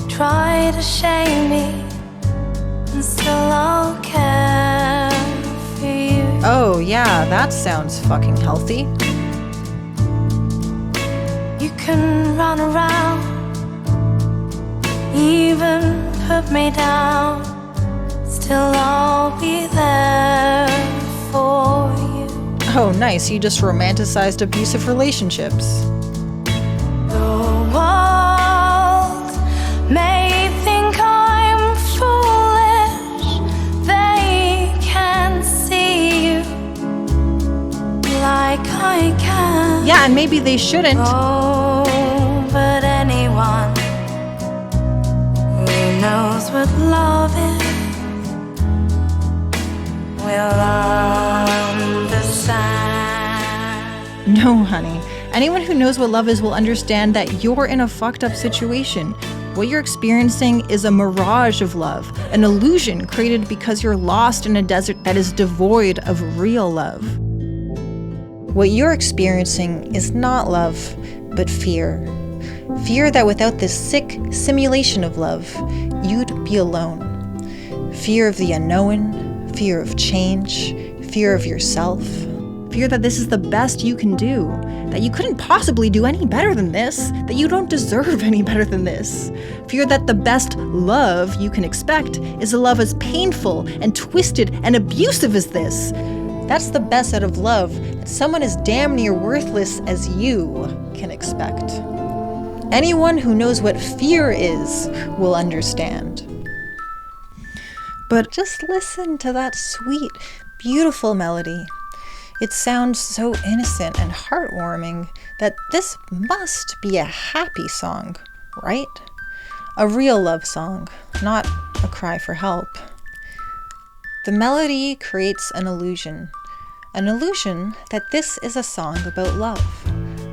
Try to shame me, and still I'll care for you. Oh yeah, that sounds fucking healthy. You can run around, even put me down, still I'll be there for you. Oh nice, you just romanticized abusive relationships. The world may think I'm foolish, they can't see you like I can. Yeah, and maybe they shouldn't. Oh, but anyone who knows what love is will understand. No, honey. Anyone who knows what love is will understand that you're in a fucked up situation. What you're experiencing is a mirage of love, an illusion created because you're lost in a desert that is devoid of real love. What you're experiencing is not love, but fear. Fear that without this sick simulation of love, you'd be alone. Fear of the unknown, fear of change, fear of yourself. Fear that this is the best you can do, that you couldn't possibly do any better than this, that you don't deserve any better than this. Fear that the best love you can expect is a love as painful and twisted and abusive as this. That's the best out of love that someone as damn near worthless as you can expect. Anyone who knows what fear is will understand. But just listen to that sweet, beautiful melody. It sounds so innocent and heartwarming that this must be a happy song, right? A real love song, not a cry for help. The melody creates an illusion that this is a song about love,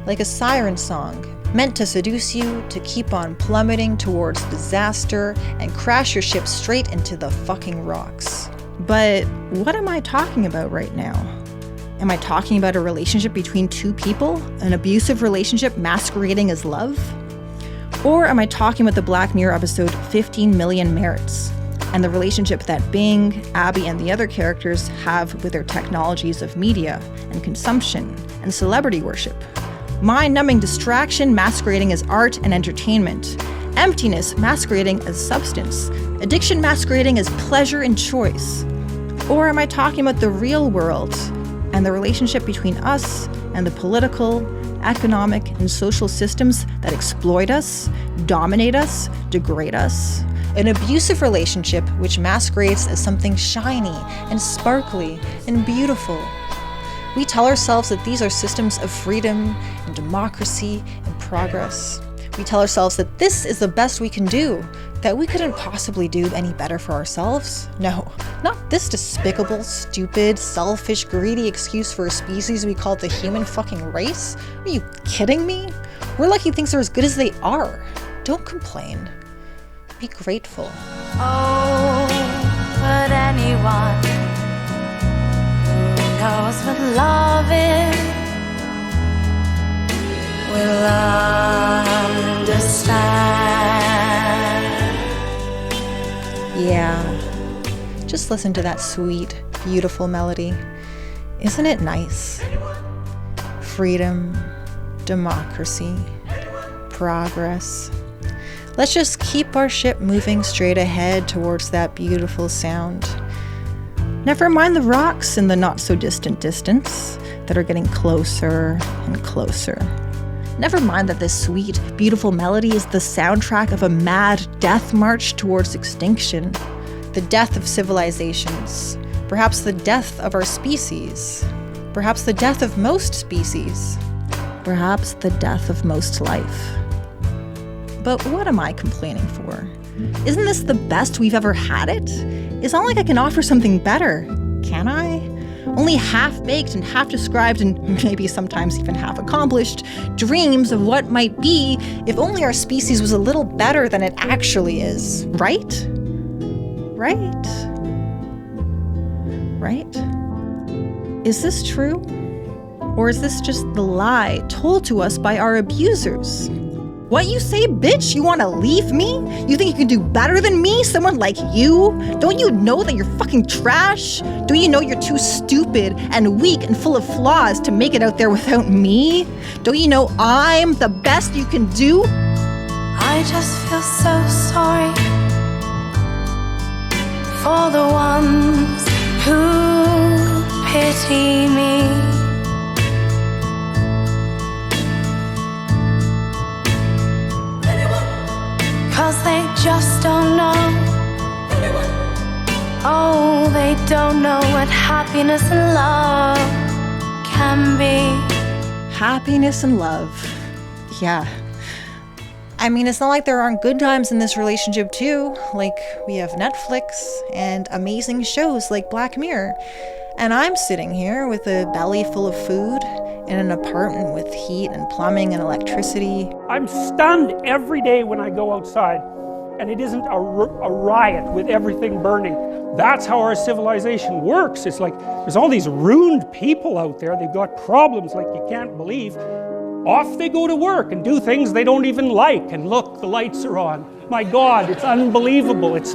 like a siren song, meant to seduce you to keep on plummeting towards disaster and crash your ship straight into the fucking rocks. But what am I talking about right now? Am I talking about a relationship between two people, an abusive relationship masquerading as love? Or am I talking about the Black Mirror episode 15 Million Merits, and the relationship that Bing, Abby, and the other characters have with their technologies of media and consumption and celebrity worship? Mind-numbing distraction masquerading as art and entertainment, emptiness masquerading as substance, addiction masquerading as pleasure and choice. Or am I talking about the real world and the relationship between us and the political, economic, and social systems that exploit us, dominate us, degrade us? An abusive relationship which masquerades as something shiny and sparkly and beautiful. We tell ourselves that these are systems of freedom and democracy and progress. We tell ourselves that this is the best we can do, that we couldn't possibly do any better for ourselves. No, not this despicable, stupid, selfish, greedy excuse for a species we call the human fucking race. Are you kidding me? We're lucky things are as good as they are. Don't complain. Be grateful. Oh, but anyone who knows what love is will understand. Yeah, just listen to that sweet, beautiful melody. Isn't it nice? Freedom, democracy, progress. Let's just keep our ship moving straight ahead towards that beautiful sound. Never mind the rocks in the not-so-distant distance that are getting closer and closer. Never mind that this sweet, beautiful melody is the soundtrack of a mad death march towards extinction. The death of civilizations. Perhaps the death of our species. Perhaps the death of most species. Perhaps the death of most life. But what am I complaining for? Isn't this the best we've ever had it? It's not like I can offer something better, can I? Only half-baked and half-described and maybe sometimes even half-accomplished dreams of what might be if only our species was a little better than it actually is, right? Right? Right? Is this true? Or is this just the lie told to us by our abusers? What you say, bitch? You want to leave me? You think you can do better than me? Someone like you? Don't you know that you're fucking trash? Don't you know you're too stupid and weak and full of flaws to make it out there without me? Don't you know I'm the best you can do? I just feel so sorry for the ones who pity me. 'Cause they just don't know. Oh, they don't know what happiness and love can be. Happiness and love. Yeah. I mean, it's not like there aren't good times in this relationship too. Like, we have Netflix and amazing shows like Black Mirror. And I'm sitting here with a belly full of food in an apartment with heat and plumbing and electricity. I'm stunned every day when I go outside, and it isn't a riot with everything burning. That's how our civilization works. It's like there's all these ruined people out there. They've got problems like you can't believe. Off they go to work and do things they don't even like. And look, the lights are on. My God, it's unbelievable. It's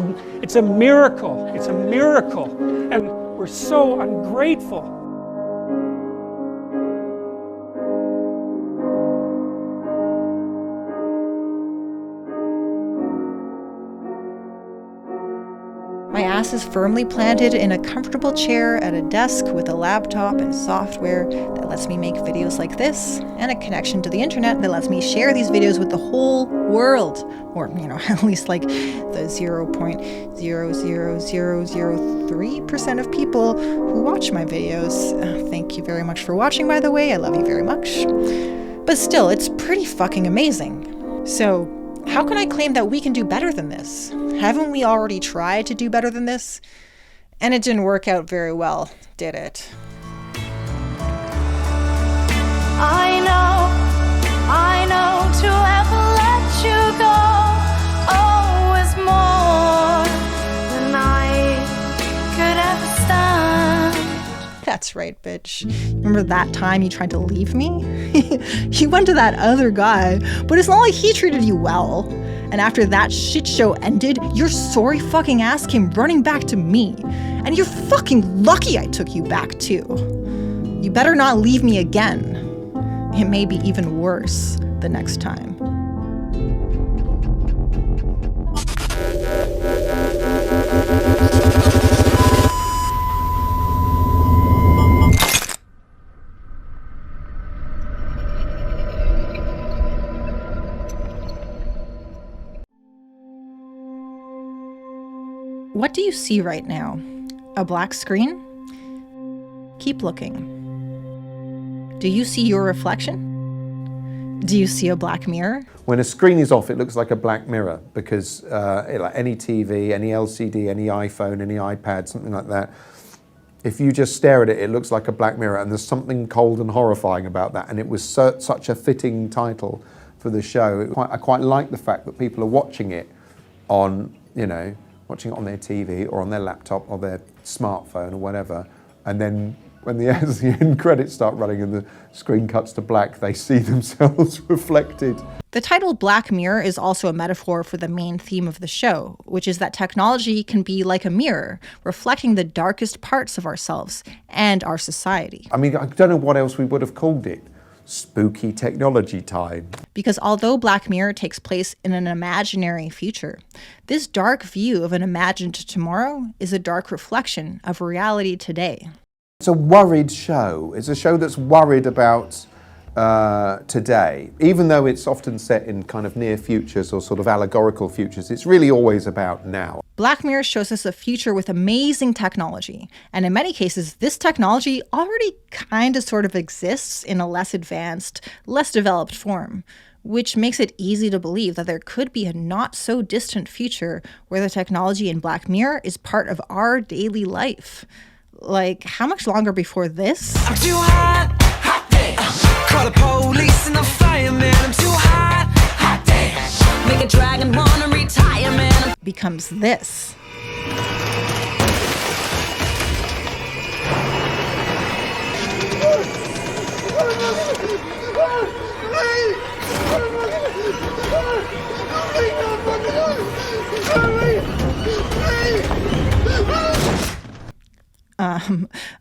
a miracle. It's a miracle. And we're so ungrateful. My ass is firmly planted in a comfortable chair at a desk with a laptop and software that lets me make videos like this, and a connection to the internet that lets me share these videos with the whole world. Or, at least like the 0.00003% of people who watch my videos. Thank you very much for watching, by the way. I love you very much. But still, it's pretty fucking amazing. So, how can I claim that we can do better than this? Haven't we already tried to do better than this? And it didn't work out very well, did it? I know to ever let you go, oh, is more than I could ever stand. That's right, bitch. Remember that time you tried to leave me? You went to that other guy, but it's not like he treated you well. And after that shit show ended, your sorry fucking ass came running back to me. And you're fucking lucky I took you back too. You better not leave me again. It may be even worse the next time. What do you see right now? A black screen? Keep looking. Do you see your reflection? Do you see a black mirror? When a screen is off, it looks like a black mirror because like any TV, any LCD, any iPhone, any iPad, something like that, if you just stare at it, it looks like a black mirror, and there's something cold and horrifying about that. And it was such a fitting title for the show. I quite like the fact that people are watching it on, watching it on their TV or on their laptop or their smartphone or whatever, and then when the end credits start running and the screen cuts to black, they see themselves reflected. The title Black Mirror is also a metaphor for the main theme of the show, which is that technology can be like a mirror, reflecting the darkest parts of ourselves and our society. I mean, I don't know what else we would have called it. Spooky technology time. Because although Black Mirror takes place in an imaginary future, this dark view of an imagined tomorrow is a dark reflection of reality today. It's a worried show. It's a show that's worried about today. Even though it's often set in kind of near futures or sort of allegorical futures, it's really always about now. Black Mirror shows us a future with amazing technology. And in many cases, this technology already kind of sort of exists in a less advanced, less developed form. which makes it easy to believe that there could be a not so distant future where the technology in Black Mirror is part of our daily life. Like, how much longer before this? I'm too hot, hot day. Call the police and the fireman. I'm too hot, hot day. Make a dragon wanna retire, man. Becomes this.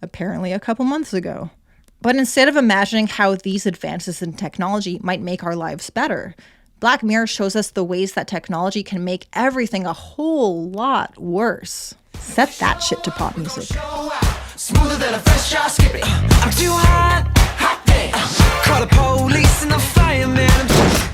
Apparently a couple months ago. But instead of imagining how these advances in technology might make our lives better, Black Mirror shows us the ways that technology can make everything a whole lot worse. Set that shit to pop music. Smoother than a fresh drop, skip it. I'm too hot, hot day. Call the police and the fireman.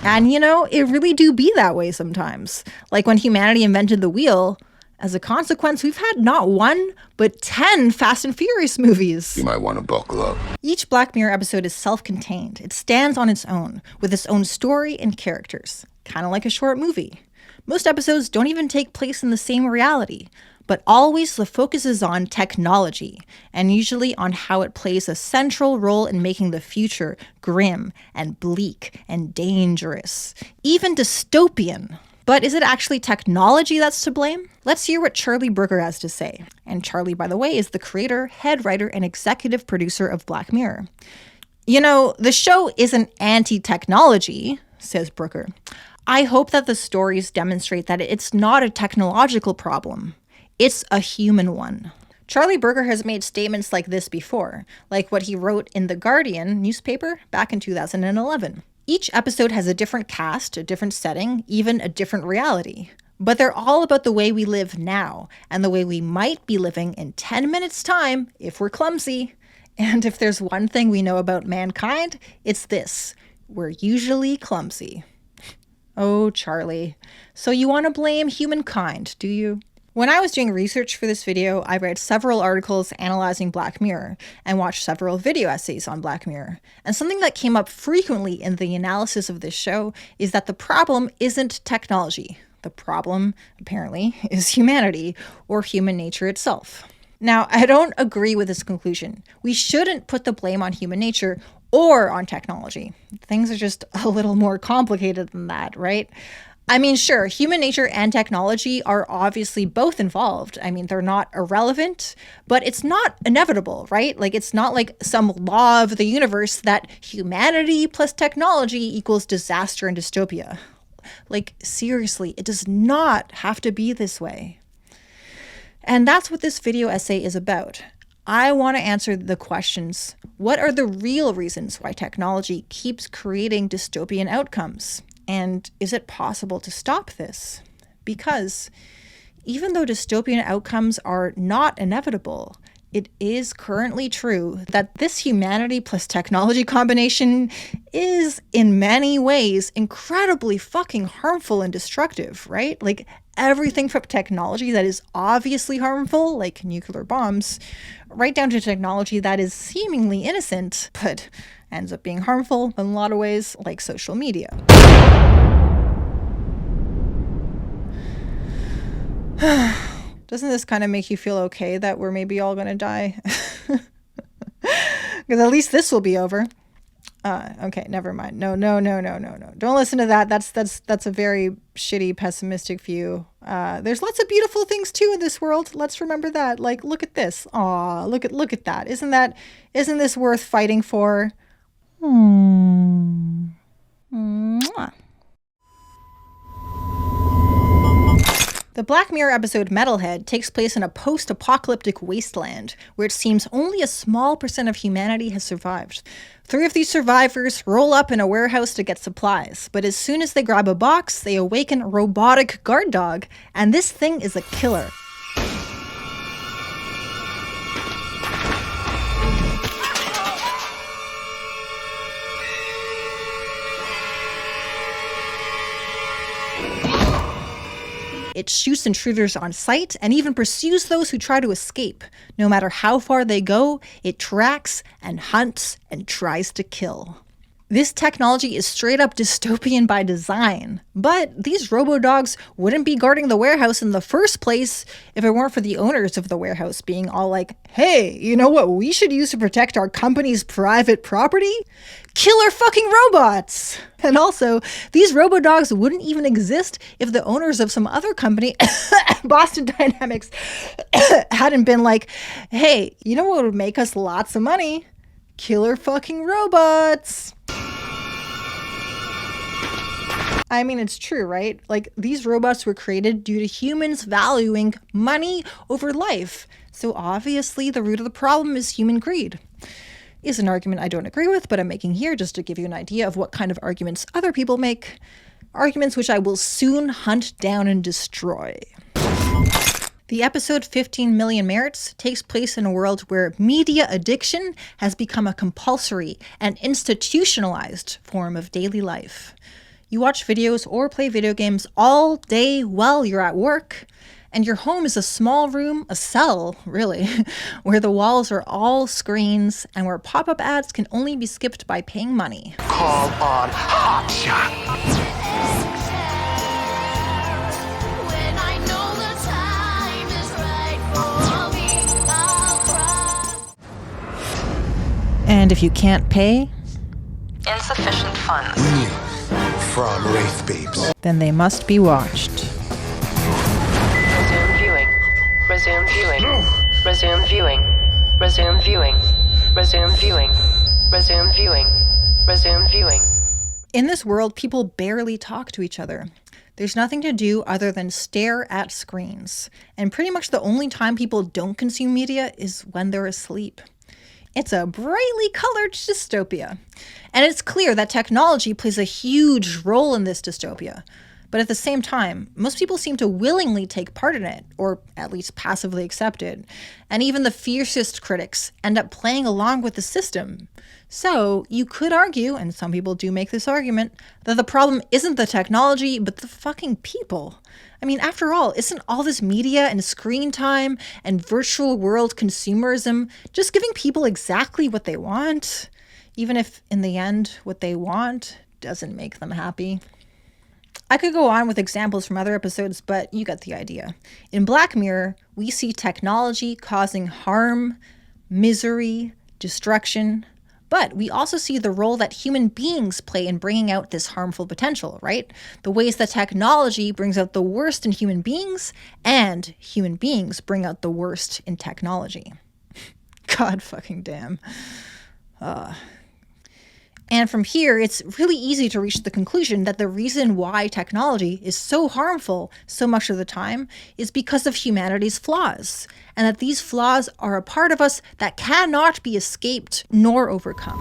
And you know, it really do be that way sometimes. Like when humanity invented the wheel, as a consequence, we've had not 1, but 10 Fast and Furious movies. You might want to buckle up. Each Black Mirror episode is self-contained. It stands on its own, with its own story and characters, kind of like a short movie. Most episodes don't even take place in the same reality, but always the focus is on technology, and usually on how it plays a central role in making the future grim and bleak and dangerous, even dystopian. But is it actually technology that's to blame? Let's hear what Charlie Brooker has to say. And Charlie, by the way, is the creator, head writer, and executive producer of Black Mirror. You know, the show isn't anti-technology, says Brooker. I hope that the stories demonstrate that it's not a technological problem. It's a human one. Charlie Brooker has made statements like this before, like what he wrote in The Guardian newspaper back in 2011. Each episode has a different cast, a different setting, even a different reality. But they're all about the way we live now, and the way we might be living in 10 minutes' time if we're clumsy. And if there's one thing we know about mankind, it's this: we're usually clumsy. Oh, Charlie. So you want to blame humankind, do you? When I was doing research for this video, I read several articles analyzing Black Mirror and watched several video essays on Black Mirror. And something that came up frequently in the analysis of this show is that the problem isn't technology. The problem, apparently, is humanity, or human nature itself. Now, I don't agree with this conclusion. We shouldn't put the blame on human nature or on technology. Things are just a little more complicated than that, right? I mean, sure, human nature and technology are obviously both involved. I mean, they're not irrelevant, but it's not inevitable, right? Like, it's not like some law of the universe that humanity plus technology equals disaster and dystopia. Like, seriously, it does not have to be this way. And that's what this video essay is about. I want to answer the questions: what are the real reasons why technology keeps creating dystopian outcomes? And is it possible to stop this? Because even though dystopian outcomes are not inevitable, it is currently true that this humanity plus technology combination is in many ways incredibly fucking harmful and destructive, right? Like everything from technology that is obviously harmful, like nuclear bombs, right down to technology that is seemingly innocent, but ends up being harmful in a lot of ways, like social media. Doesn't this kind of make you feel okay that we're maybe all gonna die? Because at least this will be over. Okay, never mind. No. Don't listen to that. That's a very shitty, pessimistic view. There's lots of beautiful things too in this world. Let's remember that. Like, look at this. Aw, look at that. Isn't this worth fighting for? Mwah. The Black Mirror episode Metalhead takes place in a post-apocalyptic wasteland where it seems only a small percent of humanity has survived. 3 of these survivors roll up in a warehouse to get supplies, but as soon as they grab a box, they awaken a robotic guard dog, and this thing is a killer. It shoots intruders on sight and even pursues those who try to escape. No matter how far they go, it tracks and hunts and tries to kill. This technology is straight up dystopian by design. But these robo-dogs wouldn't be guarding the warehouse in the first place if it weren't for the owners of the warehouse being all like, hey, you know what we should use to protect our company's private property? Killer fucking robots! And also, these robo-dogs wouldn't even exist if the owners of some other company, Boston Dynamics, hadn't been like, hey, you know what would make us lots of money? Killer fucking robots! I mean, it's true, right? Like, these robots were created due to humans valuing money over life. So obviously, the root of the problem is human greed. Is an argument I don't agree with, but I'm making here just to give you an idea of what kind of arguments other people make. Arguments which I will soon hunt down and destroy. The episode 15 Million Merits takes place in a world where media addiction has become a compulsory and institutionalized form of daily life. You watch videos or play video games all day while you're at work, and your home is a small room, a cell, really, where the walls are all screens and where pop-up ads can only be skipped by paying money. Call on Hotshot. And if you can't pay, insufficient funds. From Wraith Babes. Then they must be watched. Resume viewing. Resume viewing. Resume viewing. Resume viewing. Resume viewing. Resume viewing. Resume viewing. In this world, people barely talk to each other. There's nothing to do other than stare at screens. And pretty much the only time people don't consume media is when they're asleep. It's a brightly colored dystopia. And it's clear that technology plays a huge role in this dystopia. But at the same time, most people seem to willingly take part in it, or at least passively accept it. And even the fiercest critics end up playing along with the system. So you could argue, and some people do make this argument, that the problem isn't the technology, but the fucking people. I mean, after all, isn't all this media and screen time and virtual world consumerism just giving people exactly what they want? Even if, in the end, what they want doesn't make them happy. I could go on with examples from other episodes, but you get the idea. In Black Mirror, we see technology causing harm, misery, destruction, but we also see the role that human beings play in bringing out this harmful potential, right? The ways that technology brings out the worst in human beings, and human beings bring out the worst in technology. God fucking damn. And from here, it's really easy to reach the conclusion that the reason why technology is so harmful so much of the time is because of humanity's flaws, and that these flaws are a part of us that cannot be escaped nor overcome.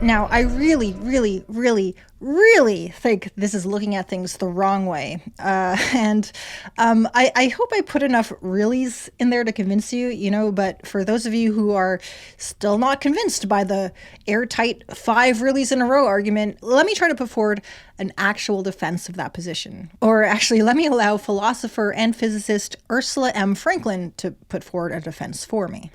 Now, I really think this is looking at things the wrong way. I hope I put enough reallys in there to convince you, but for those of you who are still not convinced by the airtight 5 reallys in a row argument, let me try to put forward an actual defense of that position. Or actually, let me allow philosopher and physicist Ursula M. Franklin to put forward a defense for me.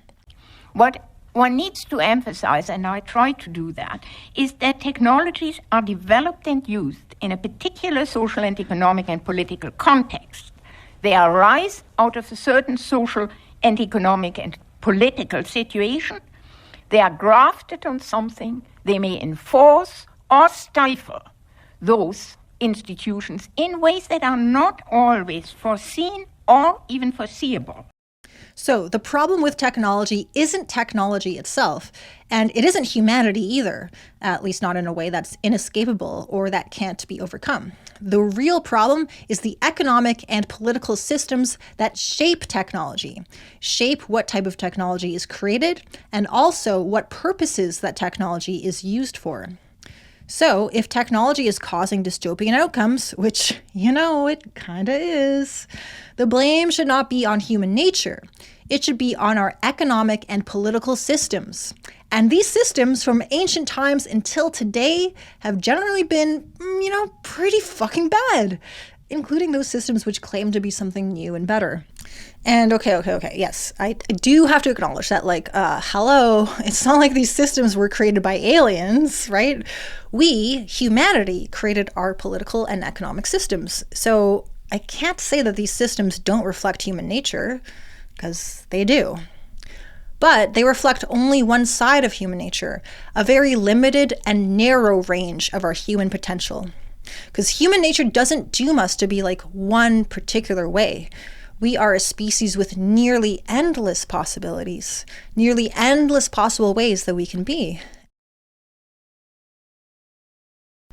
What one needs to emphasize, and I try to do that, is that technologies are developed and used in a particular social and economic and political context. They arise out of a certain social and economic and political situation. They are grafted on something. They may enforce or stifle those institutions in ways that are not always foreseen or even foreseeable. So the problem with technology isn't technology itself, and it isn't humanity either, at least not in a way that's inescapable or that can't be overcome. The real problem is the economic and political systems that shape technology, shape what type of technology is created, and also what purposes that technology is used for. So if technology is causing dystopian outcomes, which, it kinda is, the blame should not be on human nature. It should be on our economic and political systems. And these systems from ancient times until today have generally been, pretty fucking bad, including those systems which claim to be something new and better. And okay. Yes, I do have to acknowledge that, like, hello, it's not like these systems were created by aliens, right? We, humanity, created our political and economic systems. So I can't say that these systems don't reflect human nature, because they do. But they reflect only one side of human nature, a very limited and narrow range of our human potential. Because human nature doesn't doom us to be like one particular way. We are a species with nearly endless possibilities, nearly endless possible ways that we can be.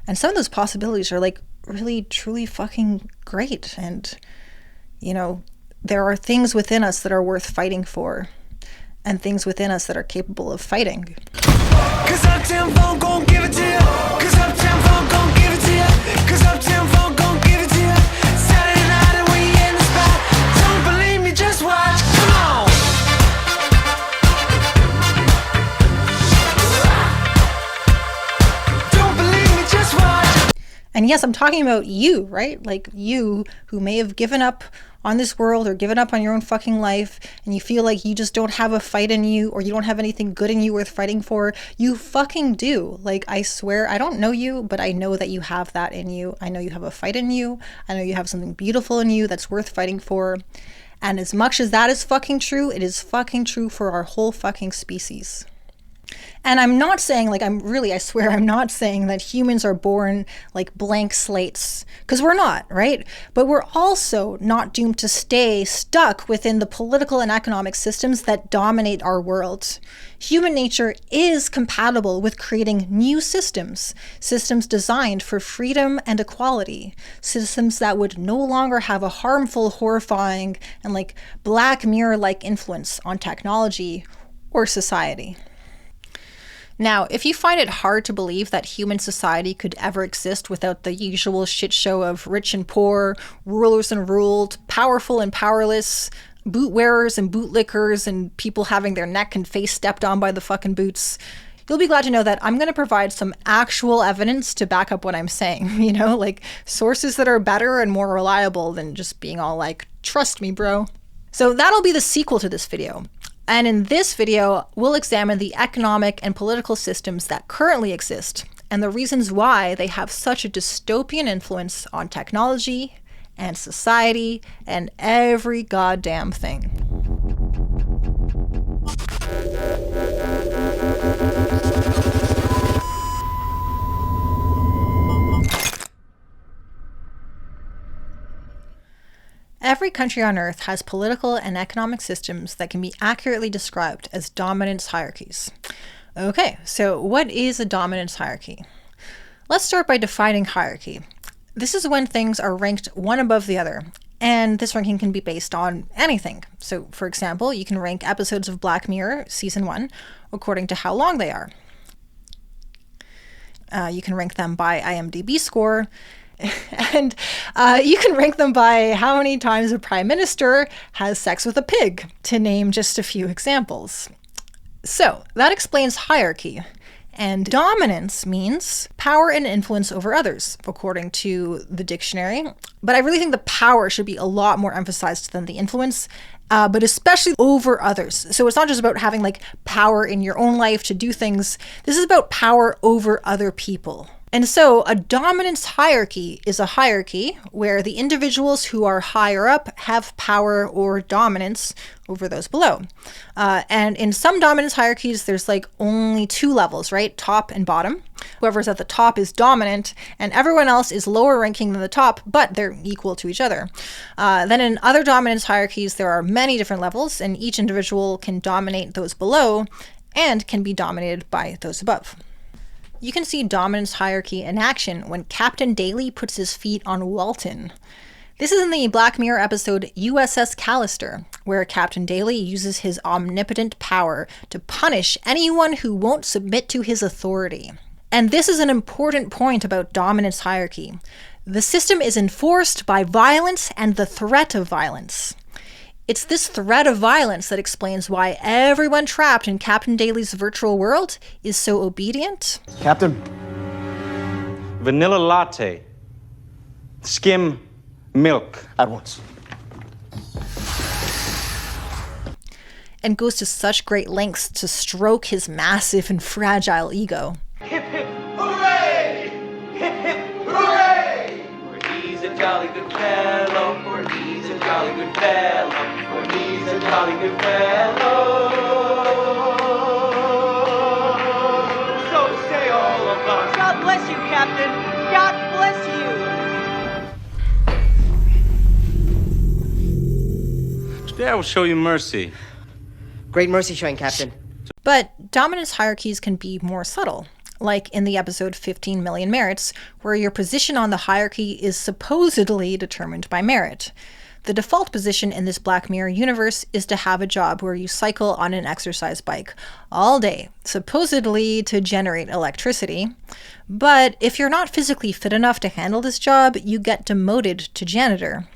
And some of those possibilities are like really, truly fucking great. And, you know, there are things within us that are worth fighting for, and things within us that are capable of fighting. 'Cause Uptown Funk gon' give it to you. 'Cause Uptown Funk gon' give it to you. 'Cause Uptown Funk gon' give it to you. Saturday night and we in the spot. Don't believe me, just watch. Come on. Don't believe me, just watch. And yes, I'm talking about you, right? Like you who may have given up on this world or given up on your own fucking life, and you feel like you just don't have a fight in you, or you don't have anything good in you worth fighting for. You fucking do. Like, I swear, I don't know you, but I know that you have that in you. I know you have a fight in you. I know you have something beautiful in you that's worth fighting for. And as much as that is fucking true, it is fucking true for our whole fucking species. And I'm not saying, like, I swear I'm not saying that humans are born like blank slates, because we're not, right? But we're also not doomed to stay stuck within the political and economic systems that dominate our world. Human nature is compatible with creating new systems, systems designed for freedom and equality, systems that would no longer have a harmful, horrifying, and like Black Mirror-like influence on technology or society. Now, if you find it hard to believe that human society could ever exist without the usual shit show of rich and poor, rulers and ruled, powerful and powerless, boot wearers and bootlickers, and people having their neck and face stepped on by the fucking boots, you'll be glad to know that I'm going to provide some actual evidence to back up what I'm saying, you know, like sources that are better and more reliable than just being all like, trust me, bro. So that'll be the sequel to this video. And in this video, we'll examine the economic and political systems that currently exist and the reasons why they have such a dystopian influence on technology and society and every goddamn thing. Every country on Earth has political and economic systems that can be accurately described as dominance hierarchies. Okay, so what is a dominance hierarchy? Let's start by defining hierarchy. This is when things are ranked one above the other, and this ranking can be based on anything. So, for example, you can rank episodes of Black Mirror Season 1 according to how long they are. You can rank them by IMDb score, and you can rank them by how many times a prime minister has sex with a pig, to name just a few examples. So that explains hierarchy. And dominance means power and influence over others, according to the dictionary. But I really think the power should be a lot more emphasized than the influence, but especially over others. So it's not just about having like power in your own life to do things. This is about power over other people. And so a dominance hierarchy is a hierarchy where the individuals who are higher up have power or dominance over those below. And in some dominance hierarchies, there's like only two levels, right? Top and bottom. Whoever's at the top is dominant and everyone else is lower ranking than the top, but they're equal to each other. Then in other dominance hierarchies, there are many different levels and each individual can dominate those below and can be dominated by those above. You can see dominance hierarchy in action when Captain Daly puts his feet on Walton. This is in the Black Mirror episode USS Callister, where Captain Daly uses his omnipotent power to punish anyone who won't submit to his authority. And this is an important point about dominance hierarchy. The system is enforced by violence and the threat of violence. It's this threat of violence that explains why everyone trapped in Captain Daly's virtual world is so obedient. Captain? Vanilla latte. Skim milk. At once. and goes to such great lengths to stroke his massive and fragile ego. Hip hip hooray! Hip hip hooray! For he's a jolly good fellow. For he's a jolly good fellow. For he's a jolly good fellow. So say all of us. God bless you, Captain. God bless you. Today I will show you mercy. Great mercy showing, Captain. But dominance hierarchies can be more subtle, like in the episode 15 Million Merits, where your position on the hierarchy is supposedly determined by merit. The default position in this Black Mirror universe is to have a job where you cycle on an exercise bike all day, supposedly to generate electricity. But if you're not physically fit enough to handle this job, you get demoted to janitor.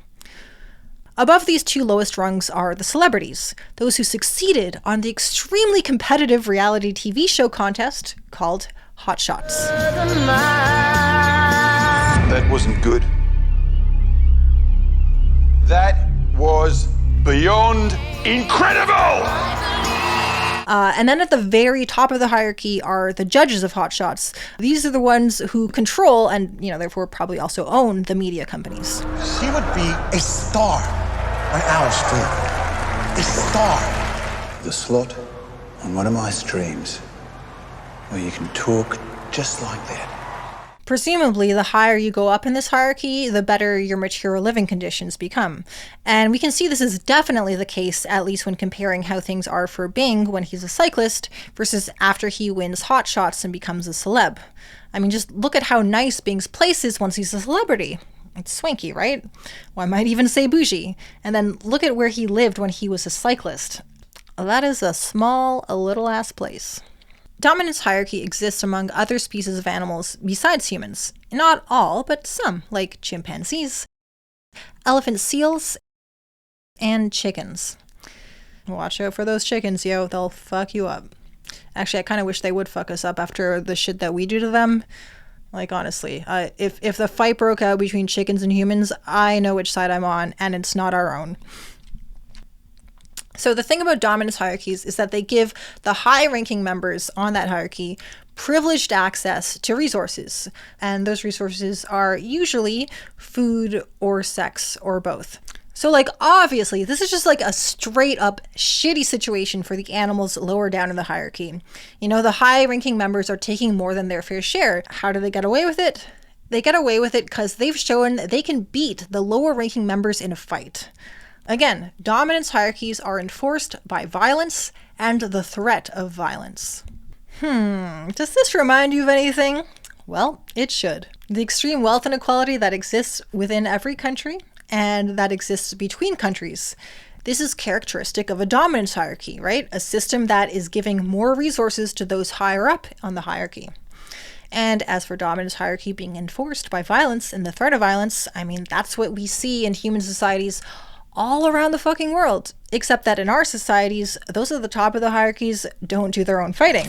Above these two lowest rungs are the celebrities, those who succeeded on the extremely competitive reality TV show contest called Hot Shots. That wasn't good. That was beyond incredible! And then at the very top of the hierarchy are the judges of Hot Shots. These are the ones who control and, therefore probably also own the media companies. She would be a star on our stream. A star. The slot on one of my streams where you can talk just like that. Presumably, the higher you go up in this hierarchy, the better your material living conditions become. And we can see this is definitely the case, at least when comparing how things are for Bing when he's a cyclist versus after he wins Hot Shots and becomes a celeb. I mean, just look at how nice Bing's place is once he's a celebrity. It's swanky, right? Well, I might even say bougie. And then look at where he lived when he was a cyclist. That is a little-ass place. Dominance hierarchy exists among other species of animals besides humans. Not all, but some, like chimpanzees, elephant seals, and chickens. Watch out for those chickens, yo. They'll fuck you up. Actually, I kind of wish they would fuck us up after the shit that we do to them. Like, honestly, if the fight broke out between chickens and humans, I know which side I'm on, and it's not our own. So the thing about dominance hierarchies is that they give the high-ranking members on that hierarchy privileged access to resources. And those resources are usually food or sex or both. So, obviously, this is just a straight-up shitty situation for the animals lower down in the hierarchy. The high-ranking members are taking more than their fair share. How do they get away with it? They get away with it because they've shown they can beat the lower-ranking members in a fight. Again, dominance hierarchies are enforced by violence and the threat of violence. Does this remind you of anything? Well, it should. The extreme wealth inequality that exists within every country and that exists between countries. This is characteristic of a dominance hierarchy, right? A system that is giving more resources to those higher up on the hierarchy. And as for dominance hierarchy being enforced by violence and the threat of violence, I mean, that's what we see in human societies all around the fucking world. Except that in our societies, those at the top of the hierarchies don't do their own fighting.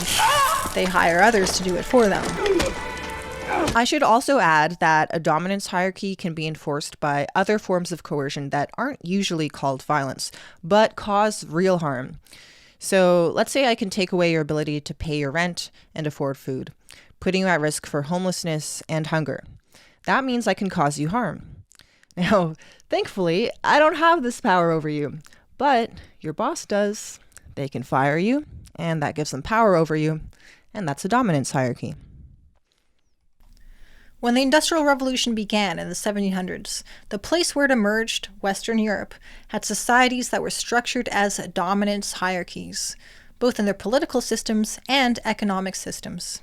They hire others to do it for them. I should also add that a dominance hierarchy can be enforced by other forms of coercion that aren't usually called violence, but cause real harm. So let's say I can take away your ability to pay your rent and afford food, putting you at risk for homelessness and hunger. That means I can cause you harm. Now, thankfully, I don't have this power over you, but your boss does. They can fire you, and that gives them power over you, and that's a dominance hierarchy. When the Industrial Revolution began in the 1700s, the place where it emerged, Western Europe, had societies that were structured as dominance hierarchies, both in their political systems and economic systems.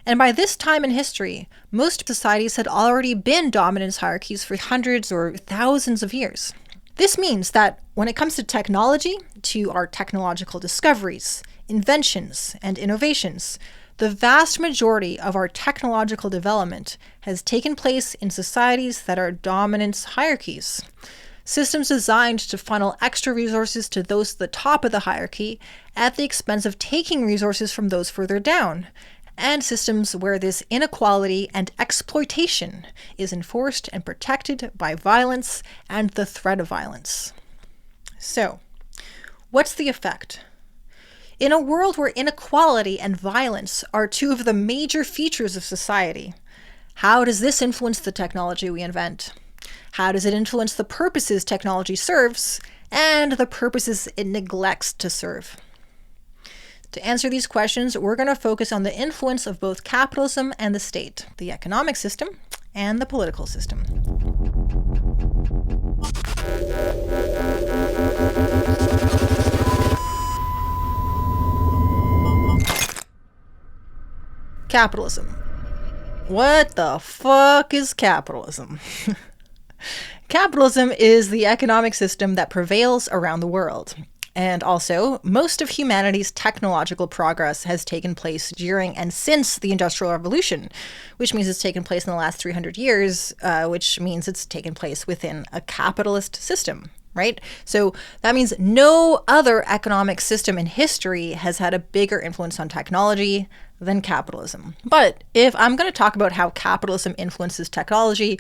And by this time in history, most societies had already been dominance hierarchies for hundreds or thousands of years. This means that when it comes to technology, to our technological discoveries, inventions, and innovations, the vast majority of our technological development has taken place in societies that are dominance hierarchies. Systems designed to funnel extra resources to those at the top of the hierarchy at the expense of taking resources from those further down, and systems where this inequality and exploitation is enforced and protected by violence and the threat of violence. So, What's the effect? In a world where inequality and violence are two of the major features of society, how does this influence the technology we invent? How does it influence the purposes technology serves and the purposes it neglects to serve? To answer these questions, we're going to focus on the influence of both capitalism and the state, the economic system and the political system. Capitalism. What the fuck is capitalism? Capitalism is the economic system that prevails around the world. And also, most of humanity's technological progress has taken place during and since the Industrial Revolution, which means it's taken place in the last 300 years, which means it's taken place within a capitalist system, right? So that means no other economic system in history has had a bigger influence on technology than capitalism. But if I'm going to talk about how capitalism influences technology,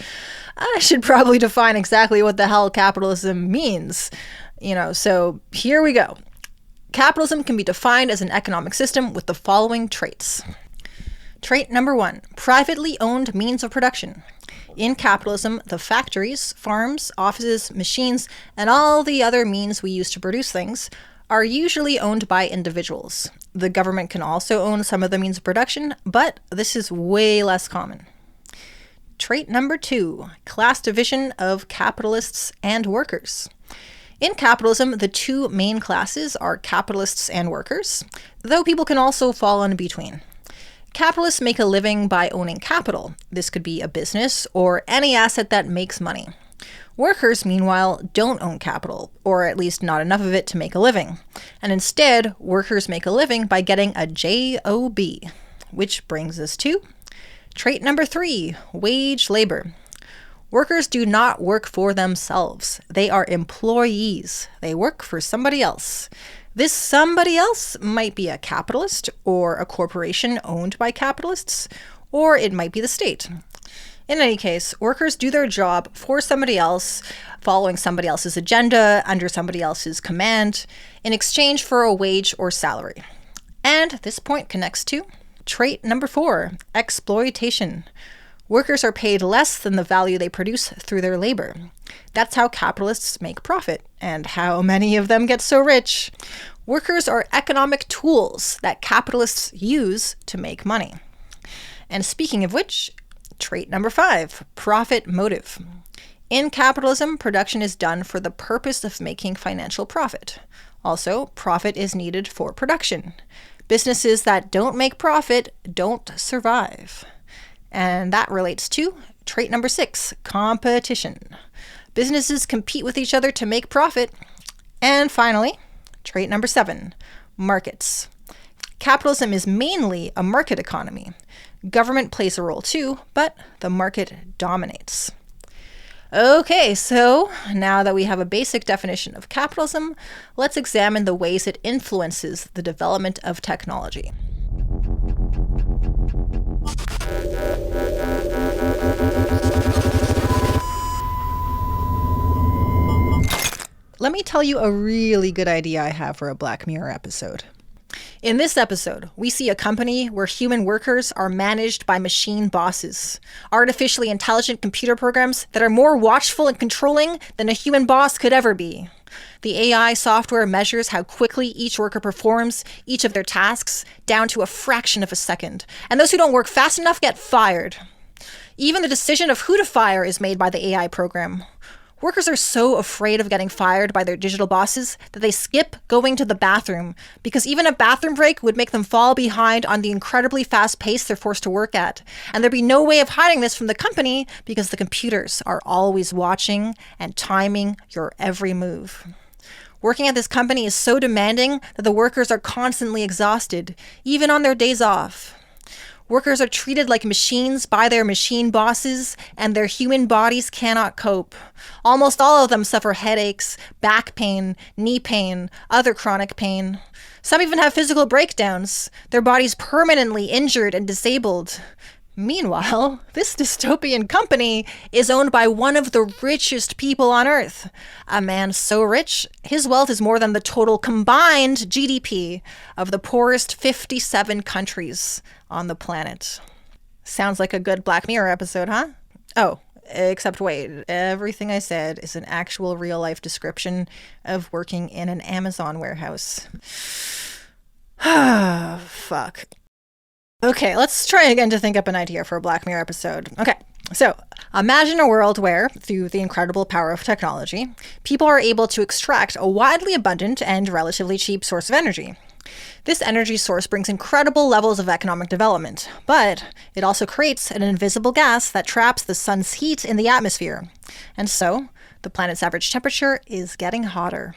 I should probably define exactly what the hell capitalism means. So here we go. Capitalism can be defined as an economic system with the following traits. Trait number 1, privately owned means of production. In capitalism, the factories, farms, offices, machines, and all the other means we use to produce things are usually owned by individuals. The government can also own some of the means of production, but this is way less common. Trait number 2, class division of capitalists and workers. In capitalism, the two main classes are capitalists and workers, though people can also fall in between. Capitalists make a living by owning capital. This could be a business or any asset that makes money. Workers, meanwhile, don't own capital, or at least not enough of it to make a living. And instead, workers make a living by getting a job, which brings us to trait number 3, wage labor. Workers do not work for themselves. They are employees. They work for somebody else. This somebody else might be a capitalist or a corporation owned by capitalists, or it might be the state. In any case, workers do their job for somebody else, following somebody else's agenda, under somebody else's command, in exchange for a wage or salary. And this point connects to trait number 4, exploitation. Workers are paid less than the value they produce through their labor. That's how capitalists make profit, and how many of them get so rich. Workers are economic tools that capitalists use to make money. And speaking of which, trait number 5, profit motive. In capitalism, production is done for the purpose of making financial profit. Also, profit is needed for production. Businesses that don't make profit don't survive. And that relates to trait number 6, competition. Businesses compete with each other to make profit. And finally, trait number 7, markets. Capitalism is mainly a market economy. Government plays a role too, but the market dominates. Okay, so now that we have a basic definition of capitalism, let's examine the ways it influences the development of technology. Let me tell you a really good idea I have for a Black Mirror episode. In this episode, we see a company where human workers are managed by machine bosses, artificially intelligent computer programs that are more watchful and controlling than a human boss could ever be. The AI software measures how quickly each worker performs each of their tasks down to a fraction of a second, and those who don't work fast enough get fired. Even the decision of who to fire is made by the AI program. Workers are so afraid of getting fired by their digital bosses that they skip going to the bathroom, because even a bathroom break would make them fall behind on the incredibly fast pace they're forced to work at. And there'd be no way of hiding this from the company, because the computers are always watching and timing your every move. Working at this company is so demanding that the workers are constantly exhausted, even on their days off. Workers are treated like machines by their machine bosses, and their human bodies cannot cope. Almost all of them suffer headaches, back pain, knee pain, other chronic pain. Some even have physical breakdowns, their bodies permanently injured and disabled. Meanwhile, this dystopian company is owned by one of the richest people on Earth. A man so rich, his wealth is more than the total combined GDP of the poorest 57 countries on the planet. Sounds like a good Black Mirror episode, huh? Oh, except wait, everything I said is an actual real-life description of working in an Amazon warehouse. Fuck. Okay, let's try again to think up an idea for a Black Mirror episode. Okay, so imagine a world where, through the incredible power of technology, people are able to extract a widely abundant and relatively cheap source of energy. This energy source brings incredible levels of economic development, but it also creates an invisible gas that traps the sun's heat in the atmosphere. And so, the planet's average temperature is getting hotter.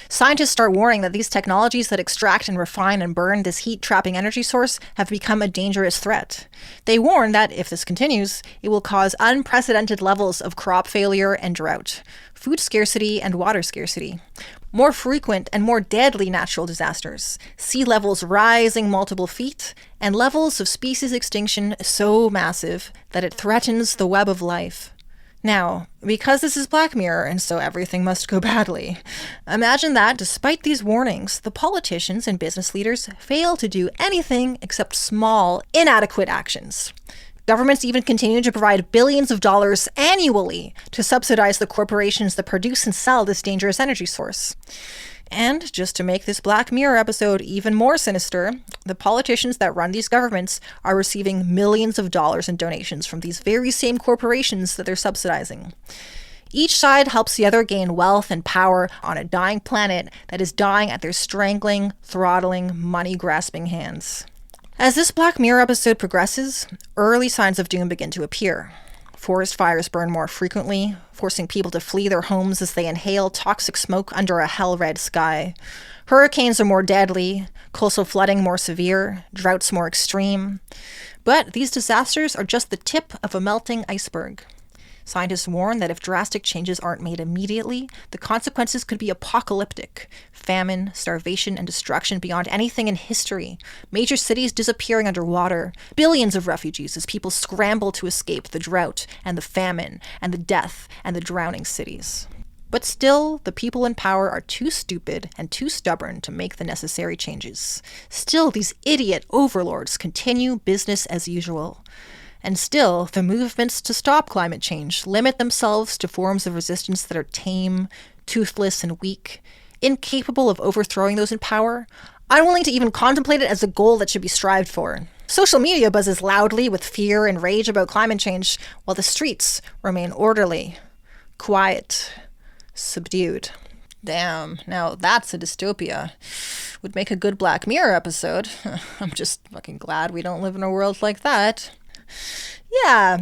Scientists start warning that these technologies that extract and refine and burn this heat-trapping energy source have become a dangerous threat. They warn that if this continues, it will cause unprecedented levels of crop failure and drought, food scarcity and water scarcity, more frequent and more deadly natural disasters, sea levels rising multiple feet, and levels of species extinction so massive that it threatens the web of life. Now, because this is Black Mirror and so everything must go badly, imagine that despite these warnings, the politicians and business leaders fail to do anything except small, inadequate actions. Governments even continue to provide billions of dollars annually to subsidize the corporations that produce and sell this dangerous energy source. And just to make this Black Mirror episode even more sinister, the politicians that run these governments are receiving millions of dollars in donations from these very same corporations that they're subsidizing. Each side helps the other gain wealth and power on a dying planet that is dying at their strangling, throttling, money-grasping hands. As this Black Mirror episode progresses, early signs of doom begin to appear. Forest fires burn more frequently, forcing people to flee their homes as they inhale toxic smoke under a hell-red sky. Hurricanes are more deadly, coastal flooding more severe, droughts more extreme. But these disasters are just the tip of a melting iceberg. Scientists warn that if drastic changes aren't made immediately, the consequences could be apocalyptic. Famine, starvation, and destruction beyond anything in history. Major cities disappearing underwater. Billions of refugees as people scramble to escape the drought and the famine and the death and the drowning cities. But still, the people in power are too stupid and too stubborn to make the necessary changes. Still, these idiot overlords continue business as usual. And still, the movements to stop climate change limit themselves to forms of resistance that are tame, toothless, and weak, incapable of overthrowing those in power, unwilling to even contemplate it as a goal that should be strived for. Social media buzzes loudly with fear and rage about climate change, while the streets remain orderly, quiet, subdued. Damn, now that's a dystopia. Would make a good Black Mirror episode. I'm just fucking glad we don't live in a world like that. Yeah.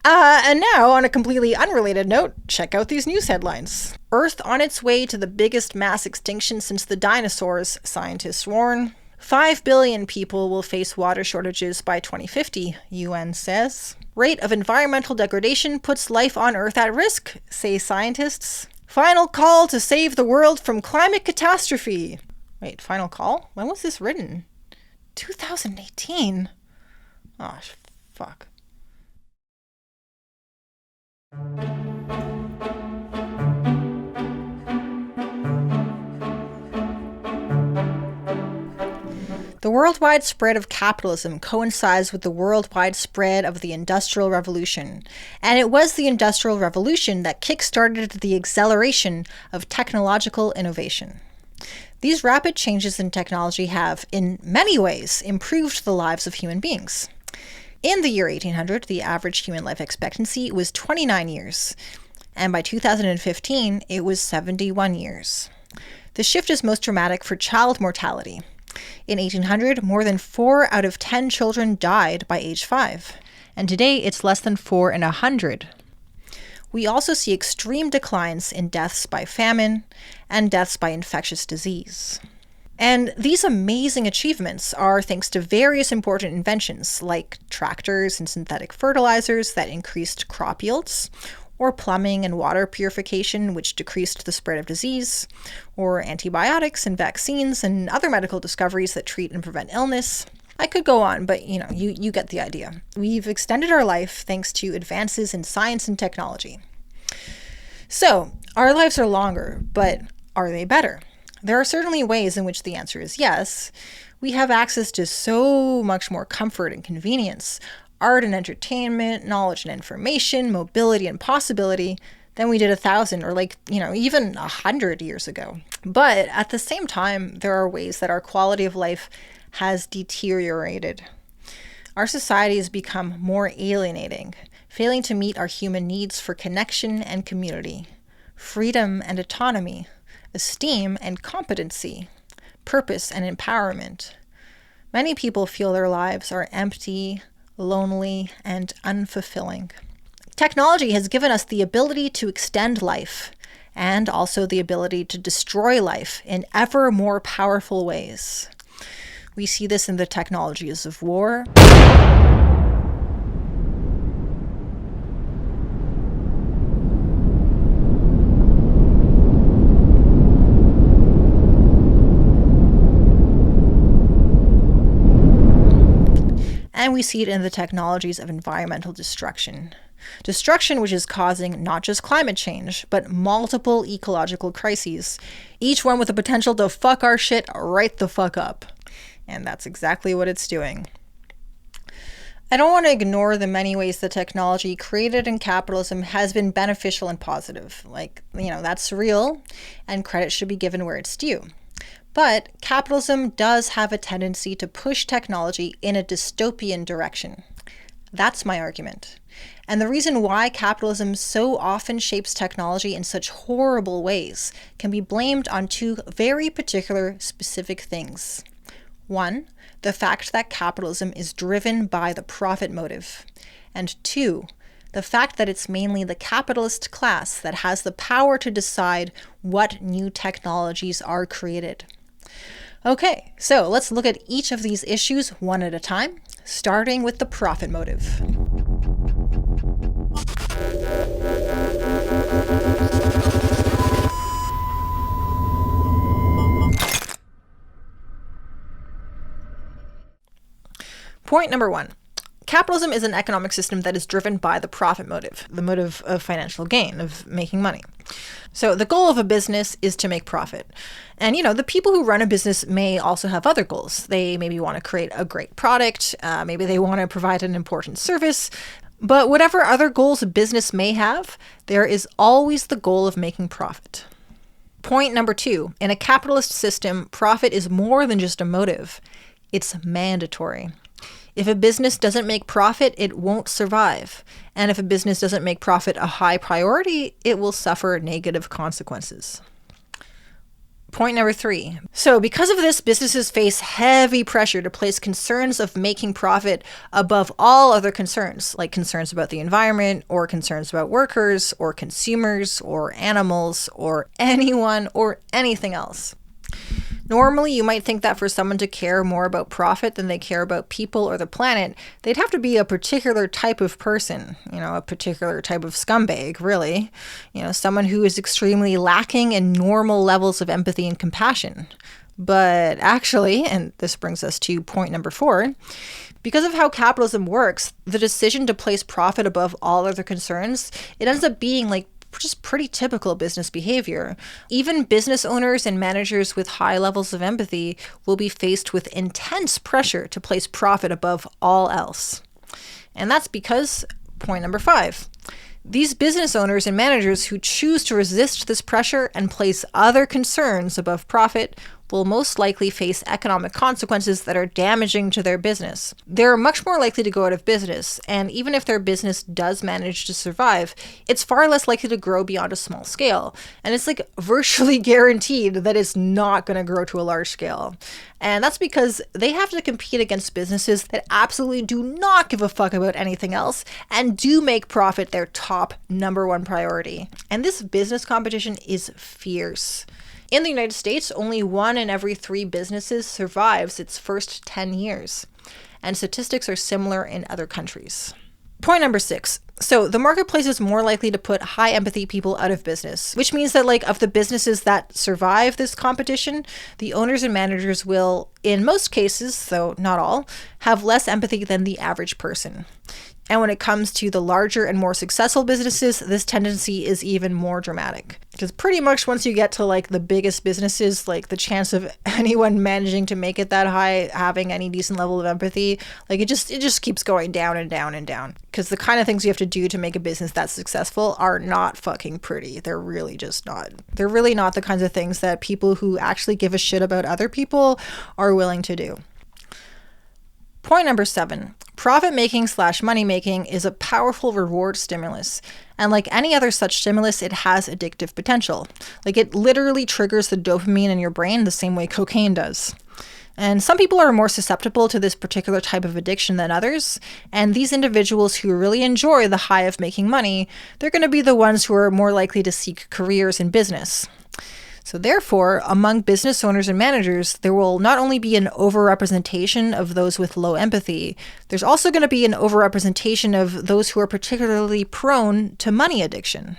And now, on a completely unrelated note, check out these news headlines. Earth on its way to the biggest mass extinction since the dinosaurs, scientists warn. 5 billion people will face water shortages by 2050, UN says. Rate of environmental degradation puts life on Earth at risk, say scientists. Final call to save the world from climate catastrophe. Wait, final call? When was this written? 2018. Oh, fuck. The worldwide spread of capitalism coincides with the worldwide spread of the Industrial Revolution, and it was the Industrial Revolution that kick-started the acceleration of technological innovation. These rapid changes in technology have, in many ways, improved the lives of human beings. In the year 1800, the average human life expectancy was 29 years, and by 2015, it was 71 years. The shift is most dramatic for child mortality. In 1800, more than 4 out of 10 children died by age 5, and today it's less than 4 in 100. We also see extreme declines in deaths by famine and deaths by infectious disease. And these amazing achievements are thanks to various important inventions like tractors and synthetic fertilizers that increased crop yields, or plumbing and water purification which decreased the spread of disease, or antibiotics and vaccines and other medical discoveries that treat and prevent illness. I could go on, but you get the idea. We've extended our life thanks to advances in science and technology. So, our lives are longer, but are they better? There are certainly ways in which the answer is yes. We have access to so much more comfort and convenience, art and entertainment, knowledge and information, mobility and possibility than we did 1,000 or even 100 years ago. But at the same time, there are ways that our quality of life has deteriorated. Our society has become more alienating, failing to meet our human needs for connection and community, freedom and autonomy, esteem and competency, purpose and empowerment. Many people feel their lives are empty, lonely, and unfulfilling. Technology has given us the ability to extend life and also the ability to destroy life in ever more powerful ways. We see this in the technologies of war, and we see it in the technologies of environmental destruction. Destruction which is causing not just climate change, but multiple ecological crises, each one with the potential to fuck our shit right the fuck up. And that's exactly what it's doing. I don't want to ignore the many ways the technology created in capitalism has been beneficial and positive. That's real, and credit should be given where it's due. But capitalism does have a tendency to push technology in a dystopian direction. That's my argument. And the reason why capitalism so often shapes technology in such horrible ways can be blamed on two very particular specific things. One, the fact that capitalism is driven by the profit motive. And two, the fact that it's mainly the capitalist class that has the power to decide what new technologies are created. Okay, so let's look at each of these issues one at a time, starting with the profit motive. Point number one. Capitalism is an economic system that is driven by the profit motive, the motive of financial gain, of making money. So the goal of a business is to make profit. And, the people who run a business may also have other goals. They maybe want to create a great product. Maybe they want to provide an important service. But whatever other goals a business may have, there is always the goal of making profit. Point number two. In a capitalist system, profit is more than just a motive. It's mandatory. If a business doesn't make profit, it won't survive. And if a business doesn't make profit a high priority, it will suffer negative consequences. Point number three. So because of this, businesses face heavy pressure to place concerns of making profit above all other concerns, like concerns about the environment, or concerns about workers, or consumers, or animals, or anyone, or anything else. Normally, you might think that for someone to care more about profit than they care about people or the planet, they'd have to be a particular type of person, a particular type of scumbag, really. Someone who is extremely lacking in normal levels of empathy and compassion. But actually, and this brings us to point number 4, because of how capitalism works, the decision to place profit above all other concerns, it ends up being just pretty typical business behavior. Even business owners and managers with high levels of empathy will be faced with intense pressure to place profit above all else. And that's because, point number 5, these business owners and managers who choose to resist this pressure and place other concerns above profit will most likely face economic consequences that are damaging to their business. They're much more likely to go out of business, and even if their business does manage to survive, it's far less likely to grow beyond a small scale. And it's virtually guaranteed that it's not going to grow to a large scale. And that's because they have to compete against businesses that absolutely do not give a fuck about anything else and do make profit their top number 1 priority. And this business competition is fierce. In the United States, only 1 in every 3 businesses survives its first 10 years. And statistics are similar in other countries. Point number 6. So the marketplace is more likely to put high empathy people out of business, which means that of the businesses that survive this competition, the owners and managers will, in most cases, though not all, have less empathy than the average person. And when it comes to the larger and more successful businesses, this tendency is even more dramatic. Because pretty much once you get to the biggest businesses, the chance of anyone managing to make it that high, having any decent level of empathy, it just keeps going down and down and down. Because the kind of things you have to do to make a business that's successful are not fucking pretty. They're really just not. They're really not the kinds of things that people who actually give a shit about other people are willing to do. Point number 7. Profit-making / money-making is a powerful reward stimulus. And like any other such stimulus, it has addictive potential. It literally triggers the dopamine in your brain the same way cocaine does. And some people are more susceptible to this particular type of addiction than others. And these individuals who really enjoy the high of making money, they're going to be the ones who are more likely to seek careers in business. So therefore, among business owners and managers, there will not only be an overrepresentation of those with low empathy, there's also going to be an overrepresentation of those who are particularly prone to money addiction.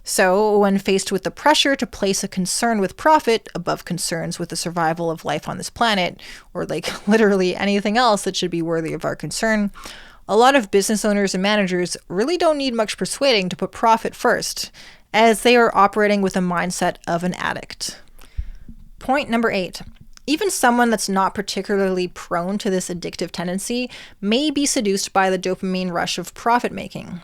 So when faced with the pressure to place a concern with profit above concerns with the survival of life on this planet, or literally anything else that should be worthy of our concern, a lot of business owners and managers really don't need much persuading to put profit first, as they are operating with a mindset of an addict. Point number 8. Even someone that's not particularly prone to this addictive tendency may be seduced by the dopamine rush of profit making.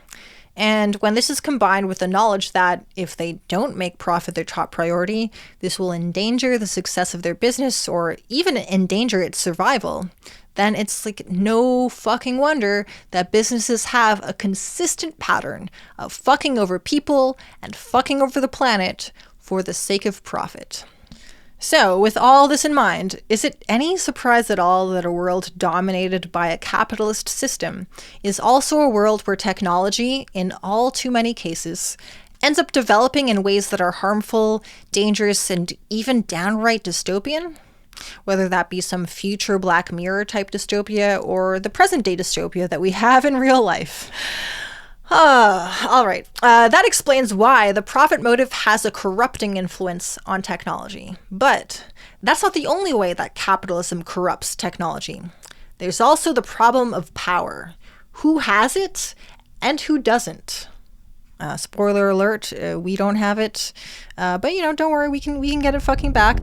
And when this is combined with the knowledge that if they don't make profit their top priority, this will endanger the success of their business or even endanger its survival, then it's no fucking wonder that businesses have a consistent pattern of fucking over people and fucking over the planet for the sake of profit. So, with all this in mind, is it any surprise at all that a world dominated by a capitalist system is also a world where technology, in all too many cases, ends up developing in ways that are harmful, dangerous, and even downright dystopian? Whether that be some future Black Mirror type dystopia or the present day dystopia that we have in real life. All right. That explains why the profit motive has a corrupting influence on technology. But that's not the only way that capitalism corrupts technology. There's also the problem of power. Who has it and who doesn't? Spoiler alert, we don't have it. But don't worry, we can get it fucking back.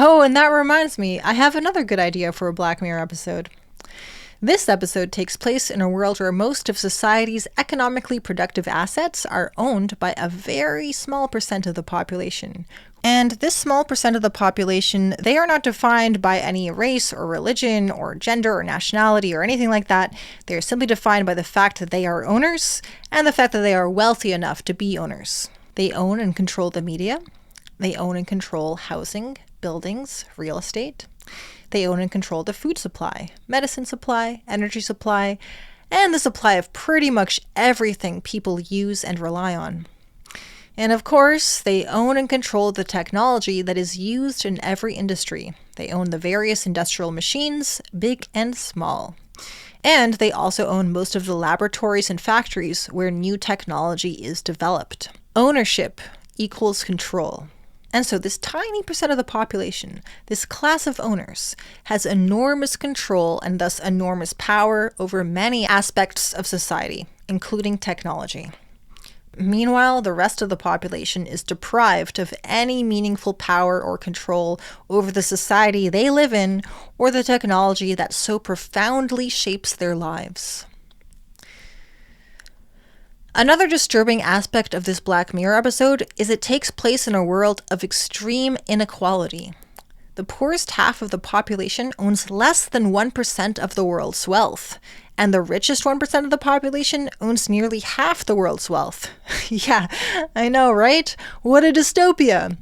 Oh, and that reminds me, I have another good idea for a Black Mirror episode. This episode takes place in a world where most of society's economically productive assets are owned by a very small percent of the population. And this small percent of the population, they are not defined by any race or religion or gender or nationality or anything like that. They are simply defined by the fact that they are owners and the fact that they are wealthy enough to be owners. They own and control the media. They own and control housing, buildings, real estate. They own and control the food supply, medicine supply, energy supply, and the supply of pretty much everything people use and rely on. And of course, they own and control the technology that is used in every industry. They own the various industrial machines, big and small. And they also own most of the laboratories and factories where new technology is developed. Ownership equals control. And so this tiny percent of the population, this class of owners, has enormous control and thus enormous power over many aspects of society, including technology. Meanwhile, the rest of the population is deprived of any meaningful power or control over the society they live in or the technology that so profoundly shapes their lives. Another disturbing aspect of this Black Mirror episode is it takes place in a world of extreme inequality. The poorest half of the population owns less than 1% of the world's wealth, and the richest 1% of the population owns nearly half the world's wealth. Yeah, I know, right? What a dystopia!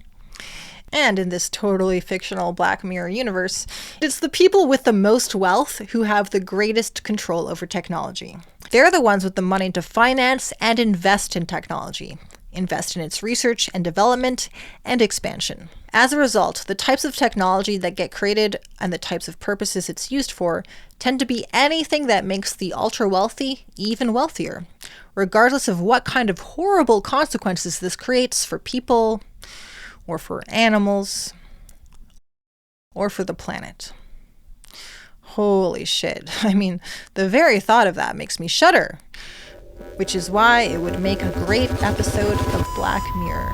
And in this totally fictional Black Mirror universe, it's the people with the most wealth who have the greatest control over technology. They're the ones with the money to finance and invest in technology. invest in its research and development and expansion. As a result, the types of technology that get created and the types of purposes it's used for tend to be anything that makes the ultra-wealthy even wealthier, regardless of what kind of horrible consequences this creates for people, or for animals, or for the planet. Holy shit. I mean, the very thought of that makes me shudder, which is why it would make a great episode of Black Mirror.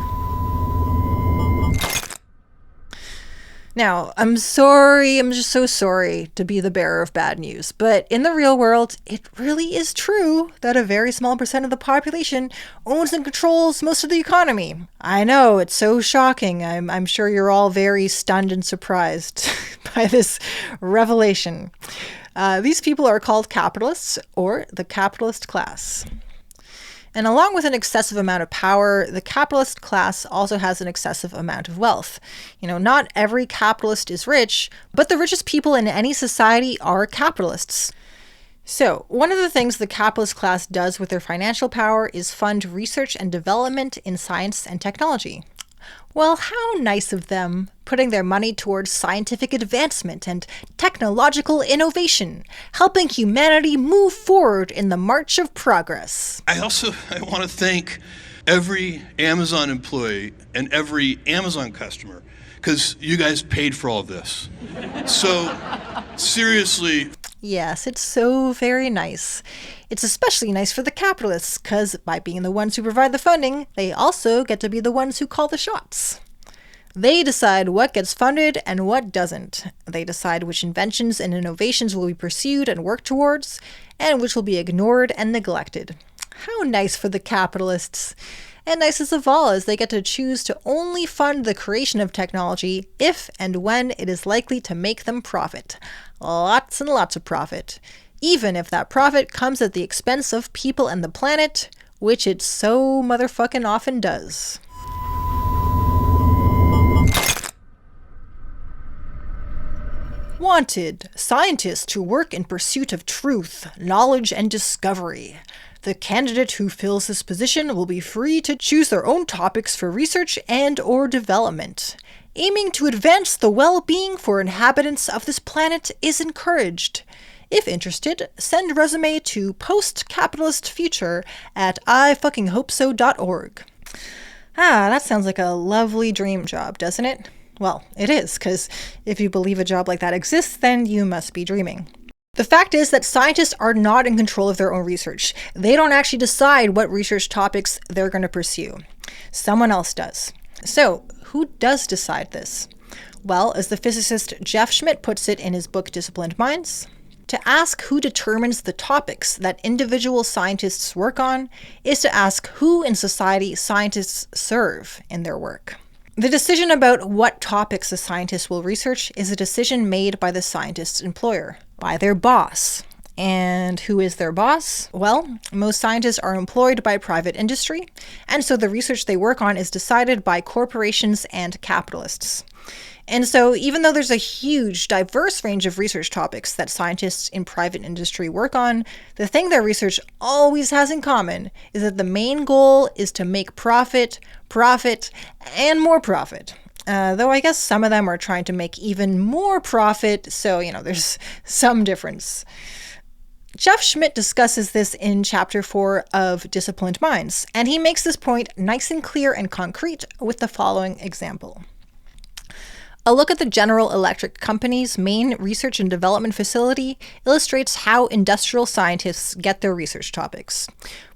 Now, I'm just so sorry to be the bearer of bad news, but in the real world, it really is true that a very small percent of the population owns and controls most of the economy. I know, it's so shocking. I'm sure you're all very stunned and surprised by this revelation. These people are called capitalists, or the capitalist class. And along with an excessive amount of power, the capitalist class also has an excessive amount of wealth. Not every capitalist is rich, but the richest people in any society are capitalists. So, one of the things the capitalist class does with their financial power is fund research and development in science and technology. Well, how nice of them, putting their money towards scientific advancement and technological innovation, helping humanity move forward in the march of progress. I want to thank every Amazon employee and every Amazon customer, because you guys paid for all of this. So, seriously. Yes, it's so very nice. It's especially nice for the capitalists, because by being the ones who provide the funding, they also get to be the ones who call the shots. They decide what gets funded and what doesn't. They decide which inventions and innovations will be pursued and worked towards, and which will be ignored and neglected. How nice for the capitalists. And nicest of all is they get to choose to only fund the creation of technology if and when it is likely to make them profit. Lots and lots of profit. Even if that profit comes at the expense of people and the planet, which it so motherfucking often does. Wanted, scientists who work in pursuit of truth, knowledge, and discovery. The candidate who fills this position will be free to choose their own topics for research and/or development. Aiming to advance the well-being for inhabitants of this planet is encouraged. If interested, send resume to postcapitalistfuture@ifuckinghopeso.org. That sounds like a lovely dream job, doesn't it? Well, it is, because if you believe a job like that exists, then you must be dreaming. The fact is that scientists are not in control of their own research. They don't actually decide what research topics they're going to pursue. Someone else does. So, who does decide this? Well, as the physicist Jeff Schmidt puts it in his book Disciplined Minds, to ask who determines the topics that individual scientists work on is to ask who in society scientists serve in their work. The decision about what topics a scientist will research is a decision made by the scientist's employer, by their boss. And who is their boss? Well, most scientists are employed by private industry, and so the research they work on is decided by corporations and capitalists. And so even though there's a huge, diverse range of research topics that scientists in private industry work on, the thing their research always has in common is that the main goal is to make profit, and more profit. Though I guess some of them are trying to make even more profit, so, there's some difference. Jeff Schmidt discusses this in Chapter 4 of Disciplined Minds, and he makes this point nice and clear and concrete with the following example. A look at the General Electric Company's main research and development facility illustrates how industrial scientists get their research topics.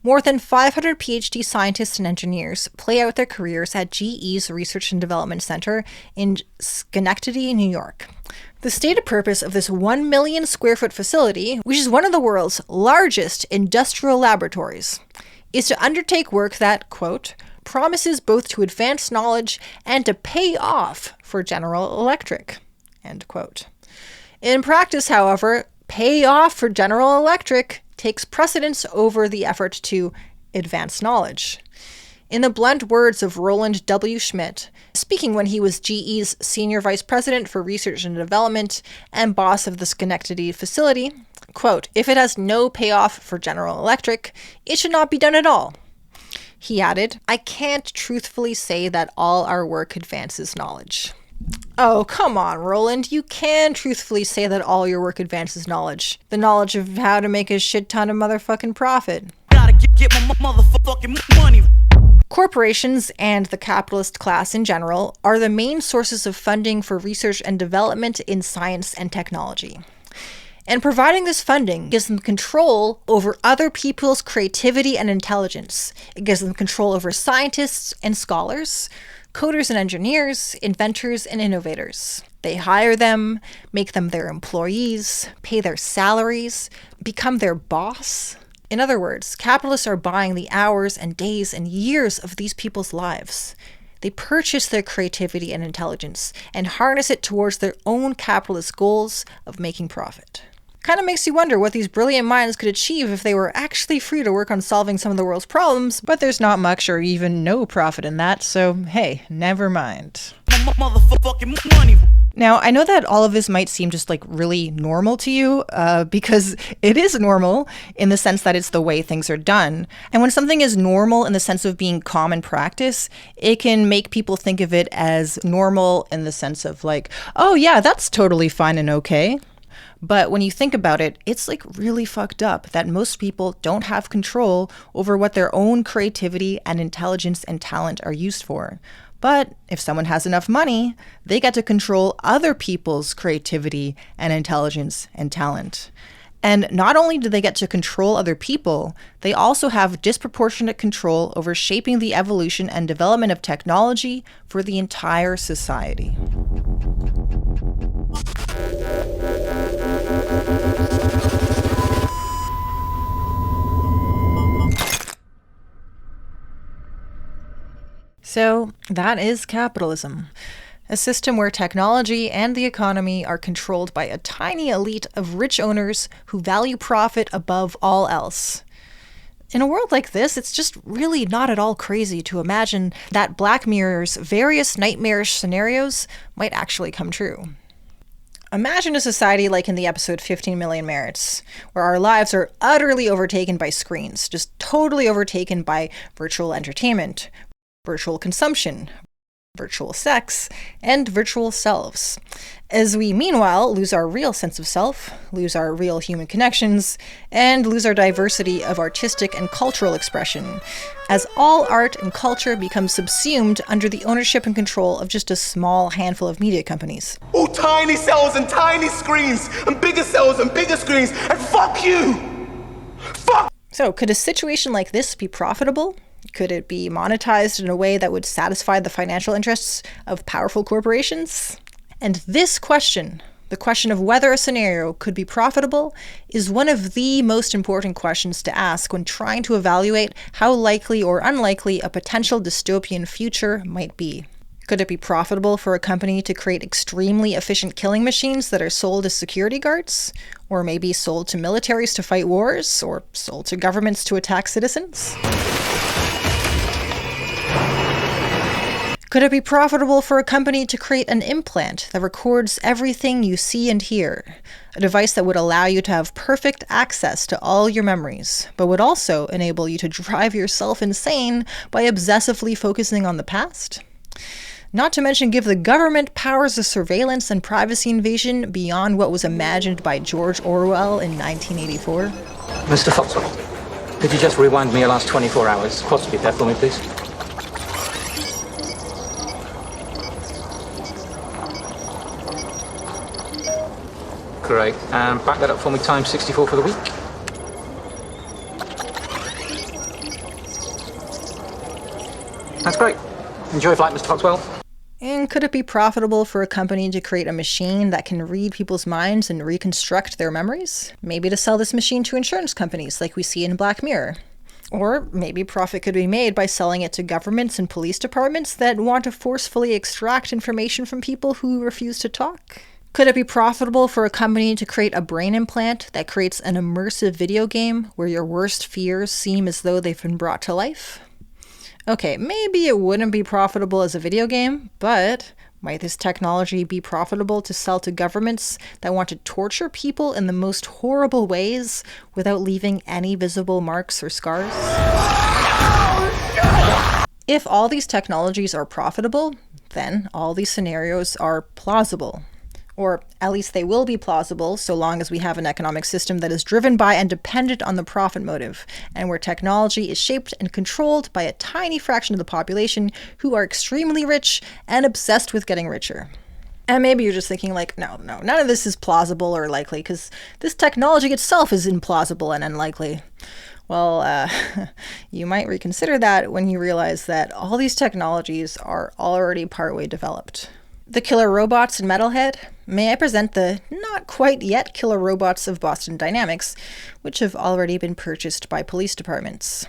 More than 500 PhD scientists and engineers play out their careers at GE's Research and Development Center in Schenectady, New York. The stated purpose of this 1 million square foot facility, which is one of the world's largest industrial laboratories, is to undertake work that, quote, promises both to advance knowledge and to pay off for General Electric, end quote. In practice, however, pay off for General Electric takes precedence over the effort to advance knowledge. In the blunt words of Roland W. Schmidt, speaking when he was GE's Senior Vice President for Research and Development and boss of the Schenectady facility, quote, if it has no payoff for General Electric, it should not be done at all. He added, "I can't truthfully say that all our work advances knowledge." Oh, come on, Roland. You can truthfully say that all your work advances knowledge. The knowledge of how to make a shit ton of motherfucking profit. Gotta get my motherfucking money. Corporations and the capitalist class in general are the main sources of funding for research and development in science and technology. And providing this funding gives them control over other people's creativity and intelligence. It gives them control over scientists and scholars, coders and engineers, inventors and innovators. They hire them, make them their employees, pay their salaries, become their boss. In other words, capitalists are buying the hours and days and years of these people's lives. They purchase their creativity and intelligence and harness it towards their own capitalist goals of making profit. Kind of makes you wonder what these brilliant minds could achieve if they were actually free to work on solving some of the world's problems, but there's not much or even no profit in that, so hey, never mind. Motherfucking money. Now, I know that all of this might seem just like really normal to you, because it is normal in the sense that it's the way things are done. And when something is normal in the sense of being common practice, it can make people think of it as normal in the sense of like, oh yeah, that's totally fine and okay. But when you think about it, it's like really fucked up that most people don't have control over what their own creativity and intelligence and talent are used for. But if someone has enough money, they get to control other people's creativity and intelligence and talent. And not only do they get to control other people, they also have disproportionate control over shaping the evolution and development of technology for the entire society. So that is capitalism, a system where technology and the economy are controlled by a tiny elite of rich owners who value profit above all else. In a world like this, it's just really not at all crazy to imagine that Black Mirror's various nightmarish scenarios might actually come true. Imagine a society like in the episode 15 Million Merits, where our lives are utterly overtaken by screens, just totally overtaken by virtual entertainment, virtual consumption, virtual sex, and virtual selves. As we meanwhile lose our real sense of self, lose our real human connections, and lose our diversity of artistic and cultural expression, as all art and culture become subsumed under the ownership and control of just a small handful of media companies. All tiny cells and tiny screens, and bigger cells and bigger screens, and fuck you! Fuck! So, could a situation like this be profitable? Could it be monetized in a way that would satisfy the financial interests of powerful corporations? And this question, the question of whether a scenario could be profitable, is one of the most important questions to ask when trying to evaluate how likely or unlikely a potential dystopian future might be. Could it be profitable for a company to create extremely efficient killing machines that are sold as security guards? Or maybe sold to militaries to fight wars? Or sold to governments to attack citizens? Could it be profitable for a company to create an implant that records everything you see and hear? A device that would allow you to have perfect access to all your memories, but would also enable you to drive yourself insane by obsessively focusing on the past? Not to mention give the government powers of surveillance and privacy invasion beyond what was imagined by George Orwell in 1984? Mr. Foxwell, could you just rewind me your last 24 hours? Possibly there for me, please? Great. And back that up for me times 64 for the week. That's great. Enjoy your flight, Mr. Foxwell. And could it be profitable for a company to create a machine that can read people's minds and reconstruct their memories? Maybe to sell this machine to insurance companies like we see in Black Mirror. Or maybe profit could be made by selling it to governments and police departments that want to forcefully extract information from people who refuse to talk. Could it be profitable for a company to create a brain implant that creates an immersive video game where your worst fears seem as though they've been brought to life? Okay, maybe it wouldn't be profitable as a video game, but might this technology be profitable to sell to governments that want to torture people in the most horrible ways without leaving any visible marks or scars? Oh, no! If all these technologies are profitable, then all these scenarios are plausible. Or at least they will be plausible so long as we have an economic system that is driven by and dependent on the profit motive, and where technology is shaped and controlled by a tiny fraction of the population who are extremely rich and obsessed with getting richer. And maybe you're just thinking like, no, none of this is plausible or likely because this technology itself is implausible and unlikely. Well, you might reconsider that when you realize that all these technologies are already partway developed. The killer robots in Metalhead, may I present the not quite yet killer robots of Boston Dynamics, which have already been purchased by police departments.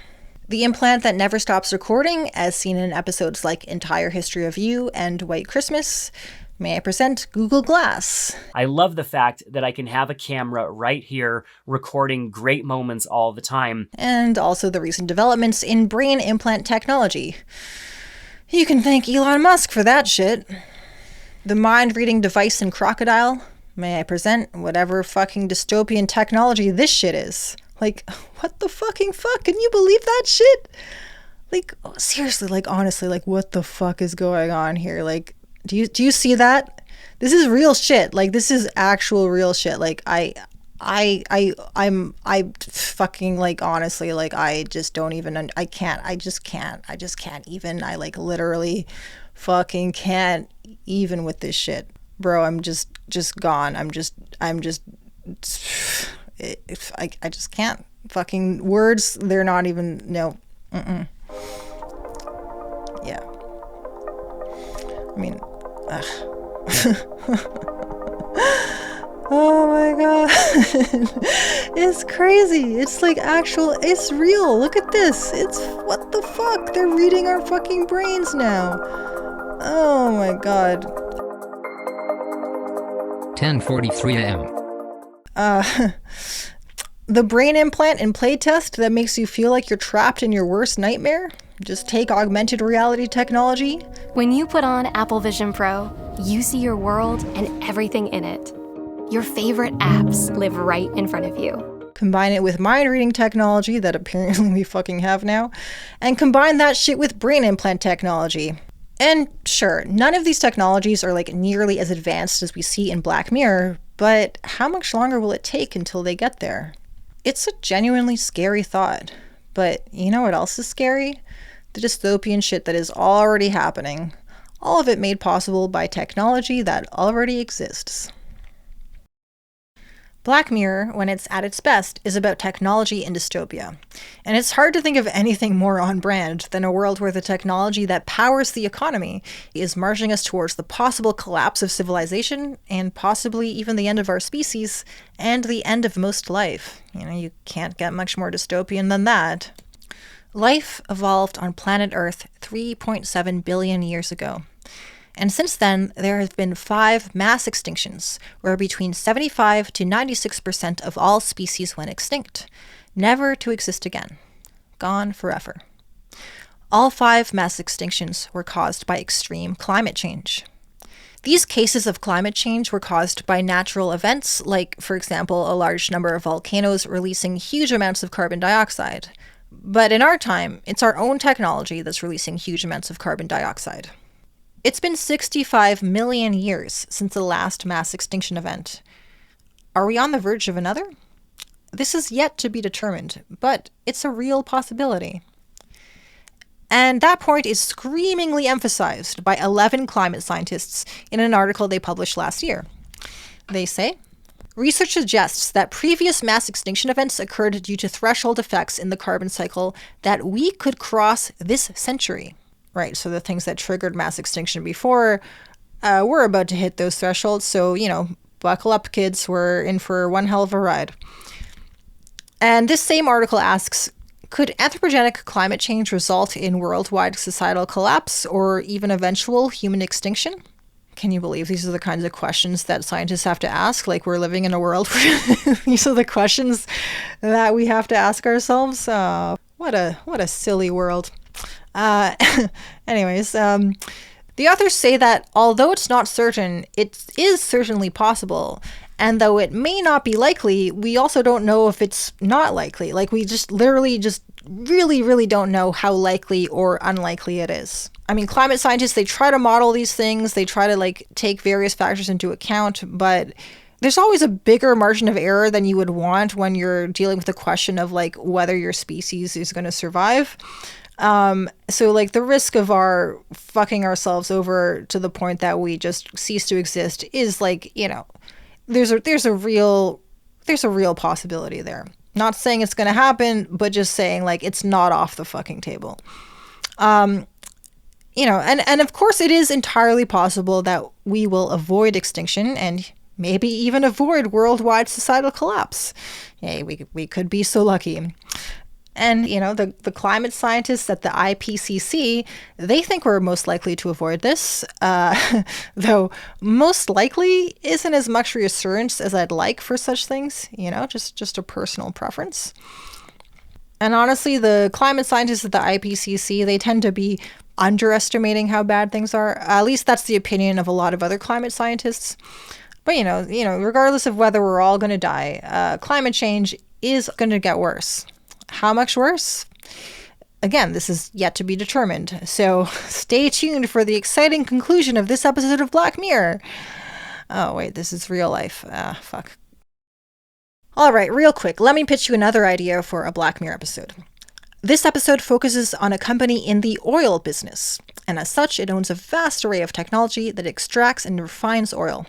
The implant that never stops recording, as seen in episodes like Entire History of You and White Christmas. May I present Google Glass? I love the fact that I can have a camera right here recording great moments all the time. And also the recent developments in brain implant technology. You can thank Elon Musk for that shit. The mind-reading device in Crocodile. May I present whatever fucking dystopian technology this shit is. Like, what the fucking fuck? Can you believe that shit? Like, seriously, like, honestly, like, what the fuck is going on here? Like, do you see that? This is real shit. Like, this is actual real shit. Like, I fucking, like, honestly, like, I just don't even, I just can't even, I, like, literally fucking can't even with this shit. Bro, I'm just gone. I just can't. Fucking words, they're not even, no. Yeah. I mean, ugh. Oh my god. It's crazy. It's like actual, it's real. Look at this. It's, what the fuck? They're reading our fucking brains now. Oh my god. 10:43 a.m. The brain implant in playtest that makes you feel like you're trapped in your worst nightmare? Just take augmented reality technology. When you put on Apple Vision Pro, you see your world and everything in it. Your favorite apps live right in front of you. Combine it with mind-reading technology that apparently we fucking have now, and combine that shit with brain implant technology. And sure, none of these technologies are like nearly as advanced as we see in Black Mirror, but how much longer will it take until they get there? It's a genuinely scary thought. But you know what else is scary? The dystopian shit that is already happening. All of it made possible by technology that already exists. Black Mirror, when it's at its best, is about technology and dystopia. And it's hard to think of anything more on brand than a world where the technology that powers the economy is marching us towards the possible collapse of civilization and possibly even the end of our species and the end of most life. You know, you can't get much more dystopian than that. Life evolved on planet Earth 3.7 billion years ago. And since then, there have been 5 mass extinctions, where between 75 to 96% of all species went extinct, never to exist again. Gone forever. All 5 mass extinctions were caused by extreme climate change. These cases of climate change were caused by natural events, like, for example, a large number of volcanoes releasing huge amounts of carbon dioxide. But in our time, it's our own technology that's releasing huge amounts of carbon dioxide. It's been 65 million years since the last mass extinction event. Are we on the verge of another? This is yet to be determined, but it's a real possibility. And that point is screamingly emphasized by 11 climate scientists in an article they published last year. They say, research suggests that previous mass extinction events occurred due to threshold effects in the carbon cycle that we could cross this century. Right, so the things that triggered mass extinction before, we're about to hit those thresholds. So, you know, buckle up, kids. We're in for one hell of a ride. And this same article asks, could anthropogenic climate change result in worldwide societal collapse or even eventual human extinction? Can you believe these are the kinds of questions that scientists have to ask? Like, we're living in a world where these are the questions that we have to ask ourselves. What a silly world. Anyways, the authors say that although it's not certain, it is certainly possible. And though it may not be likely, we also don't know if it's not likely. Like, we just literally just really, really don't know how likely or unlikely it is. I mean, climate scientists, they try to model these things, they try to like take various factors into account, but there's always a bigger margin of error than you would want when you're dealing with the question of like whether your species is going to survive. So like the risk of our fucking ourselves over to the point that we just cease to exist is like, you know, there's a real possibility there. Not saying it's going to happen, but just saying like it's not off the fucking table. You know, and of course it is entirely possible that we will avoid extinction and maybe even avoid worldwide societal collapse. Hey, we could be so lucky. And, you know, the climate scientists at the IPCC, they think we're most likely to avoid this, though most likely isn't as much reassurance as I'd like for such things, you know, just a personal preference. And honestly, the climate scientists at the IPCC, they tend to be underestimating how bad things are. At least that's the opinion of a lot of other climate scientists. But, you know, regardless of whether we're all going to die, climate change is going to get worse. How much worse? Again, this is yet to be determined. So stay tuned for the exciting conclusion of this episode of Black Mirror. Oh, wait, this is real life. Fuck. All right, real quick, let me pitch you another idea for a Black Mirror episode. This episode focuses on a company in the oil business, and as such, it owns a vast array of technology that extracts and refines oil.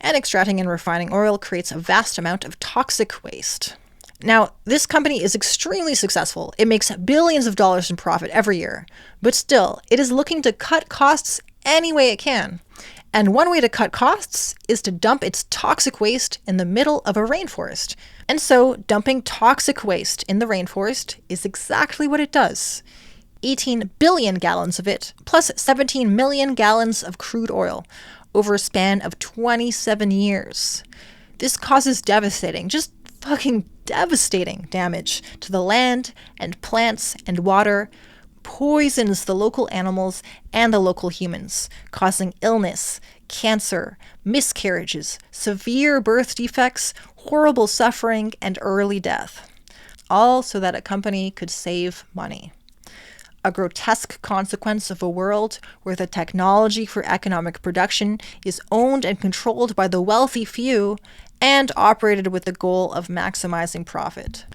And extracting and refining oil creates a vast amount of toxic waste. Now, this company is extremely successful. It makes billions of dollars in profit every year, but still, it is looking to cut costs any way it can. And one way to cut costs is to dump its toxic waste in the middle of a rainforest. And so, dumping toxic waste in the rainforest is exactly what it does. 18 billion gallons of it, plus 17 million gallons of crude oil, over a span of 27 years. This causes just fucking devastating damage to the land and plants and water, poisons the local animals and the local humans, causing illness, cancer, miscarriages, severe birth defects, horrible suffering, and early death. All so that a company could save money. A grotesque consequence of a world where the technology for economic production is owned and controlled by the wealthy few and operated with the goal of maximizing profit.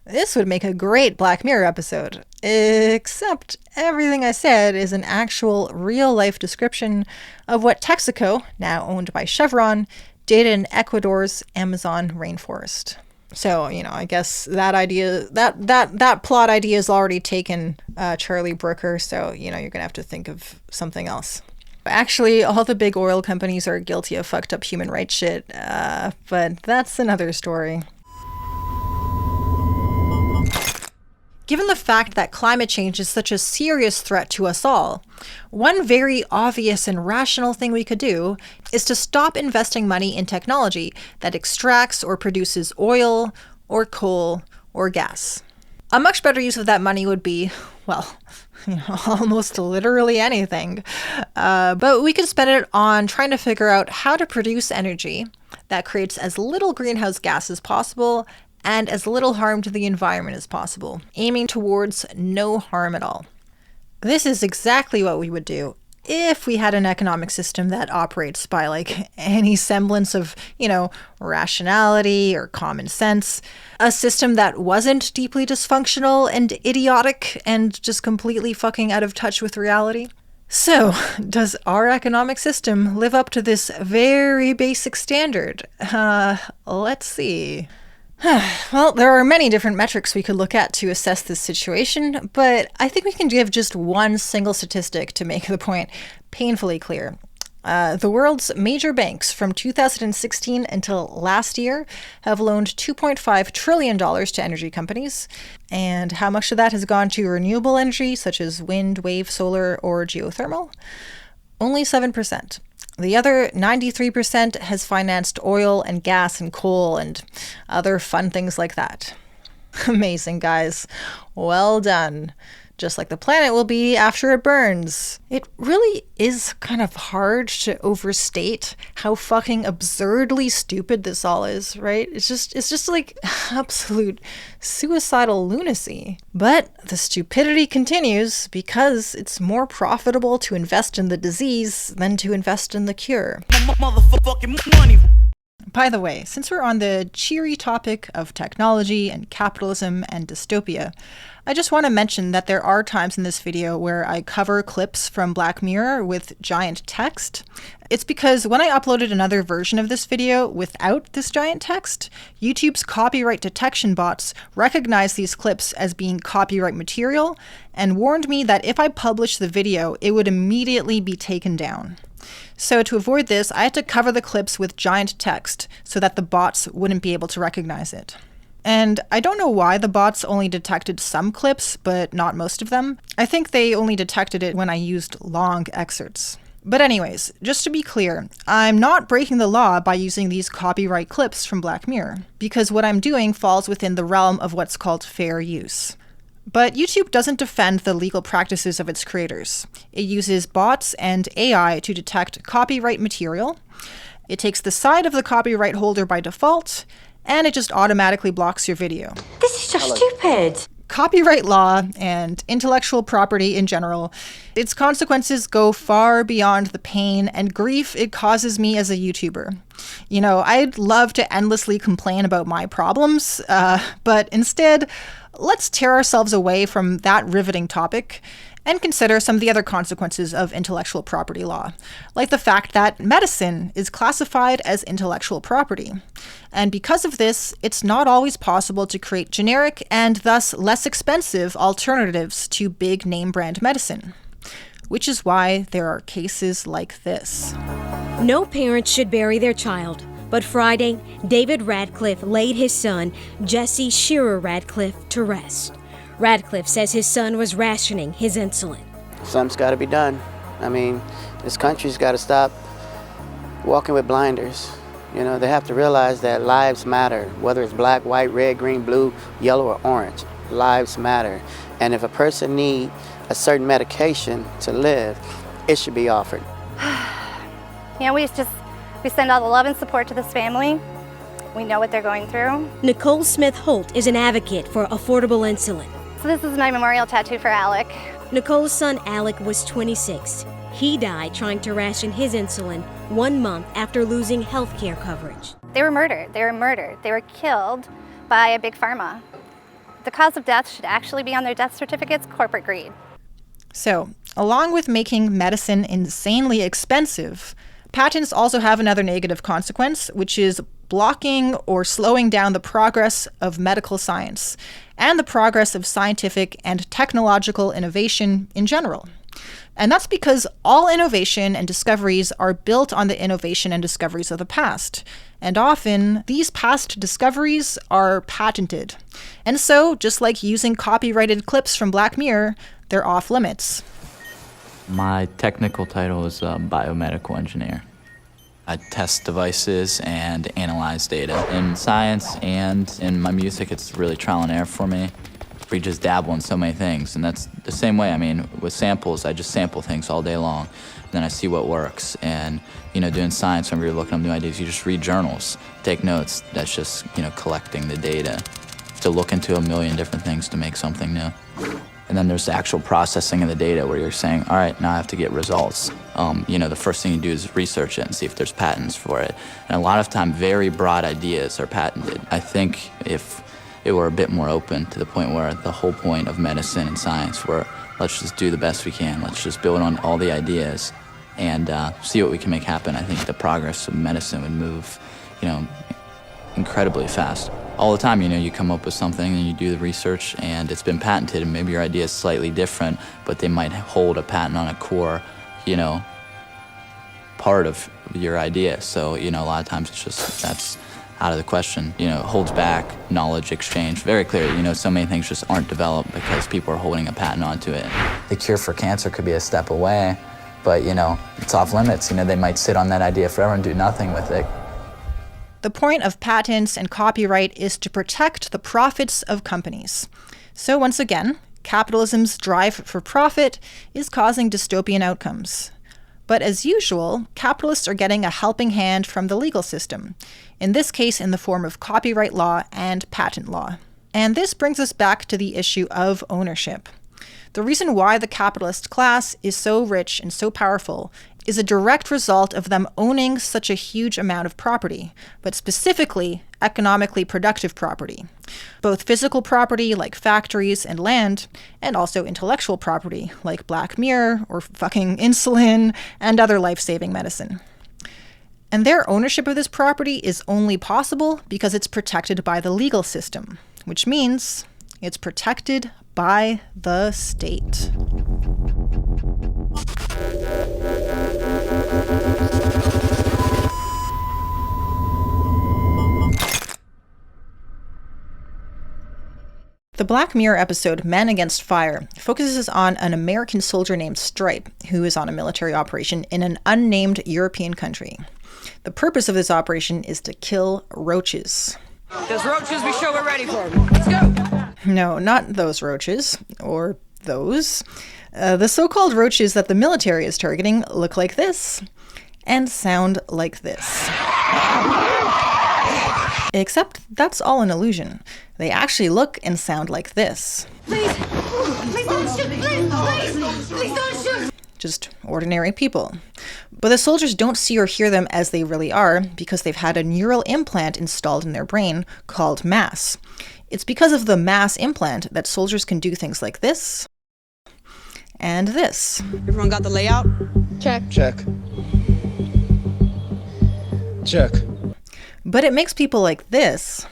This would make a great Black Mirror episode, except everything I said is an actual real-life description of what Texaco, now owned by Chevron, did in Ecuador's Amazon rainforest. So, you know, I guess that idea, that plot idea is already taken Charlie Brooker, so, you know, you're gonna have to think of something else. Actually, all the big oil companies are guilty of fucked up human rights shit, but that's another story. Given the fact that climate change is such a serious threat to us all, one very obvious and rational thing we could do is to stop investing money in technology that extracts or produces oil or coal or gas. A much better use of that money would be, well, you know, almost literally anything. But we could spend it on trying to figure out how to produce energy that creates as little greenhouse gas as possible and as little harm to the environment as possible, aiming towards no harm at all. This is exactly what we would do if we had an economic system that operates by like any semblance of, you know, rationality or common sense. A system that wasn't deeply dysfunctional and idiotic and just completely fucking out of touch with reality. So, does our economic system live up to this very basic standard? Let's see. Well, there are many different metrics we could look at to assess this situation, but I think we can give just one single statistic to make the point painfully clear. The world's major banks from 2016 until last year have loaned $2.5 trillion to energy companies. And how much of that has gone to renewable energy, such as wind, wave, solar, or geothermal? Only 7%. The other 93% has financed oil and gas and coal and other fun things like that. Amazing, guys. Well done. just like the planet will be after it burns. It really is kind of hard to overstate how fucking absurdly stupid this all is, right? It's just like absolute suicidal lunacy. But the stupidity continues because it's more profitable to invest in the disease than to invest in the cure. Motherfucking money. By the way, since we're on the cheery topic of technology and capitalism and dystopia, I just want to mention that there are times in this video where I cover clips from Black Mirror with giant text. It's because when I uploaded another version of this video without this giant text, YouTube's copyright detection bots recognized these clips as being copyright material and warned me that if I published the video, it would immediately be taken down. So to avoid this, I had to cover the clips with giant text so that the bots wouldn't be able to recognize it. And I don't know why the bots only detected some clips, but not most of them. I think they only detected it when I used long excerpts. But anyways, just to be clear, I'm not breaking the law by using these copyright clips from Black Mirror, because what I'm doing falls within the realm of what's called fair use. But YouTube doesn't defend the legal practices of its creators. It uses bots and AI to detect copyright material. It takes the side of the copyright holder by default, and it just automatically blocks your video. This is just stupid. Copyright law and intellectual property in general, its consequences go far beyond the pain and grief it causes me as a YouTuber. You know, I'd love to endlessly complain about my problems, but instead, let's tear ourselves away from that riveting topic and consider some of the other consequences of intellectual property law, like the fact that medicine is classified as intellectual property. And because of this, it's not always possible to create generic and thus less expensive alternatives to big name brand medicine, which is why there are cases like this. No parent should bury their child, but Friday, David Radcliffe laid his son, Jesse Shearer Radcliffe, to rest. Radcliffe says his son was rationing his insulin. Something's got to be done. I mean, this country's got to stop walking with blinders. You know, they have to realize that lives matter, whether it's black, white, red, green, blue, yellow, or orange. Lives matter. And if a person needs a certain medication to live, it should be offered. You know, we send all the love and support to this family. We know what they're going through. Nicole Smith Holt is an advocate for affordable insulin. So this is my memorial tattoo for Alec. Nicole's son Alec was 26. He died trying to ration his insulin 1 month after losing health care coverage. They were murdered. They were killed by a big pharma. The cause of death should actually be on their death certificates, corporate greed. So, along with making medicine insanely expensive, patents also have another negative consequence, which is blocking or slowing down the progress of medical science and the progress of scientific and technological innovation in general. And that's because all innovation and discoveries are built on the innovation and discoveries of the past. And often, these past discoveries are patented. And so, just like using copyrighted clips from Black Mirror, they're off limits. My technical title is a biomedical engineer. I test devices and analyze data. In science and in my music, it's really trial and error for me. We just dabble in so many things, and that's the same way. I mean, with samples, I just sample things all day long, and then I see what works. And, you know, doing science, whenever you're looking up new ideas, you just read journals, take notes. That's just, you know, collecting the data to look into a million different things to make something new. And then there's the actual processing of the data where you're saying, all right, now I have to get results. You know, the first thing you do is research it and see if there's patents for it. And a lot of time, very broad ideas are patented. I think if it were a bit more open to the point where the whole point of medicine and science were, let's just do the best we can. Let's just build on all the ideas and see what we can make happen. I think the progress of medicine would move, you know, incredibly fast. All the time, you know, you come up with something and you do the research and it's been patented and maybe your idea is slightly different, but they might hold a patent on a core, you know, part of your idea. So, you know, a lot of times it's just, that's out of the question. You know, it holds back knowledge exchange very clearly. You know, so many things just aren't developed because people are holding a patent onto it. The cure for cancer could be a step away, but, you know, it's off limits. You know, they might sit on that idea forever and do nothing with it. The point of patents and copyright is to protect the profits of companies. So once again, capitalism's drive for profit is causing dystopian outcomes. But as usual, capitalists are getting a helping hand from the legal system, in this case in the form of copyright law and patent law. And this brings us back to the issue of ownership. The reason why the capitalist class is so rich and so powerful is a direct result of them owning such a huge amount of property, but specifically economically productive property. Both physical property like factories and land, and also intellectual property like Black Mirror or fucking insulin and other life-saving medicine. And their ownership of this property is only possible because it's protected by the legal system, which means it's protected by the state. The Black Mirror episode Men Against Fire focuses on an American soldier named Stripe, who is on a military operation in an unnamed European country. The purpose of this operation is to kill roaches. There's roaches, we show we're ready for them. Let's go! No, not those roaches, or those. The so-called roaches that the military is targeting look like this, and sound like this. Except that's all an illusion. They actually look and sound like this. Please don't shoot! Please don't shoot! Just ordinary people. But the soldiers don't see or hear them as they really are because they've had a neural implant installed in their brain called mass. It's because of the mass implant that soldiers can do things like this and this. Everyone got the layout? Check. Check. Check. But it makes people like this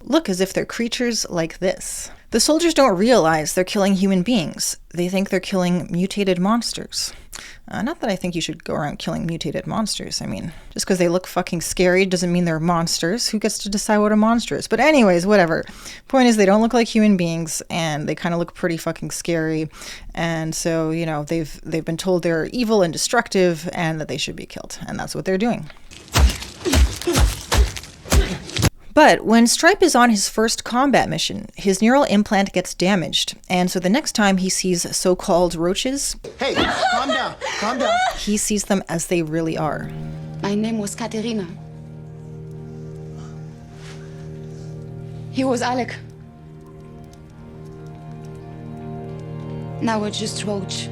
look as if they're creatures like this. The soldiers don't realize they're killing human beings. They think they're killing mutated monsters. Not that I think you should go around killing mutated monsters. I mean, just because they look fucking scary doesn't mean they're monsters. Who gets to decide what a monster is? But anyways, whatever. Point is, they don't look like human beings, and they kind of look pretty fucking scary. And so, you know, they've been told they're evil and destructive, and that they should be killed. And that's what they're doing. But when Stripe is on his first combat mission, his neural implant gets damaged, and so the next time he sees so-called roaches, Hey, calm down. he sees them as they really are. My name was Katerina. He was Alec. Now we're just roach.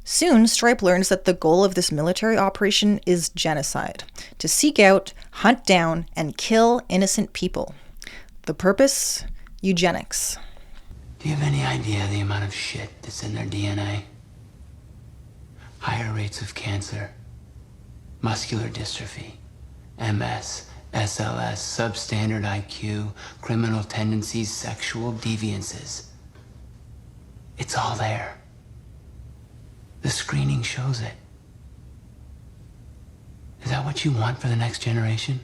Soon, Stripe learns that the goal of this military operation is genocide, to seek out, hunt down, and kill innocent people. The purpose? Eugenics. Do you have any idea the amount of shit that's in their DNA? Higher rates of cancer, muscular dystrophy, MS, SLS, substandard IQ, criminal tendencies, sexual deviances. It's all there. The screening shows it. Is that what you want for the next generation?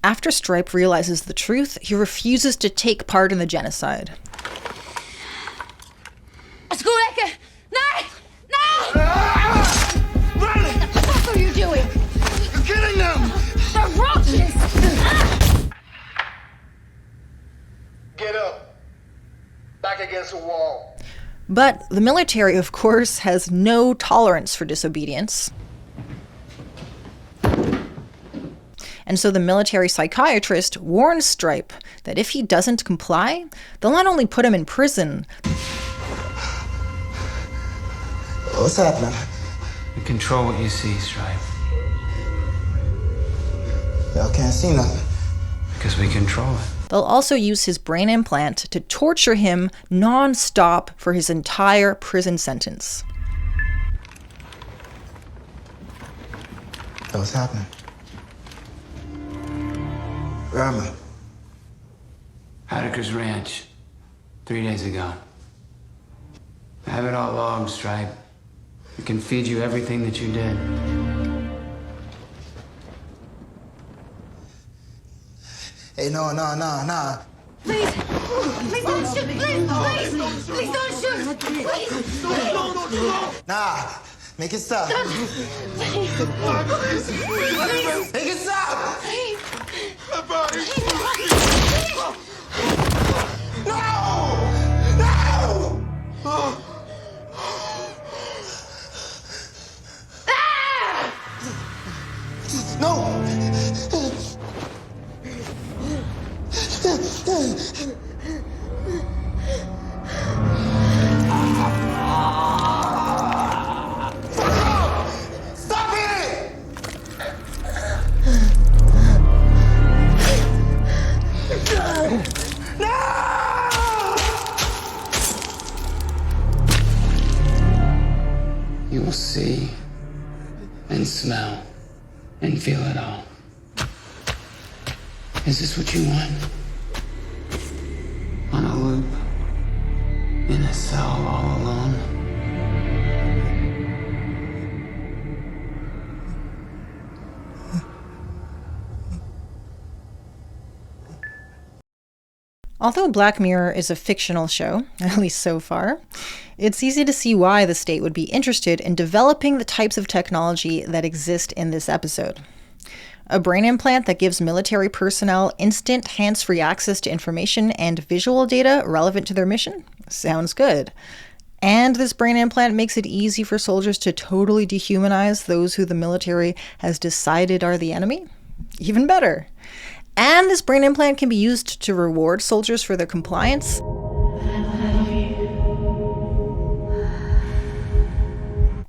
After Stripe realizes the truth, he refuses to take part in the genocide. Skuleke! No! Run! What the fuck are you doing? You're killing them! They're roaches! Get up. Back against the wall. But the military, of course, has no tolerance for disobedience. And so the military psychiatrist warns Stripe that if he doesn't comply, they'll not only put him in prison. What's happening? You control what you see, Stripe. Y'all can't see nothing. Because we control it. They'll also use his brain implant to torture him non-stop for his entire prison sentence. What's happening? Where am I? Heideker's Ranch, 3 days ago. I have it all logged, Stripe. We can feed you everything that you did. Hey, no. Please don't shoot! Please don't shoot! Please! Nah, make it stop. Make it stop! No! Stop it! You will see and smell and feel it all. Is this what you want? On a loop, in a cell all alone? Although Black Mirror is a fictional show, at least so far, it's easy to see why the state would be interested in developing the types of technology that exist in this episode. A brain implant that gives military personnel instant hands-free access to information and visual data relevant to their mission? Sounds good. And this brain implant makes it easy for soldiers to totally dehumanize those who the military has decided are the enemy? Even better. And this brain implant can be used to reward soldiers for their compliance.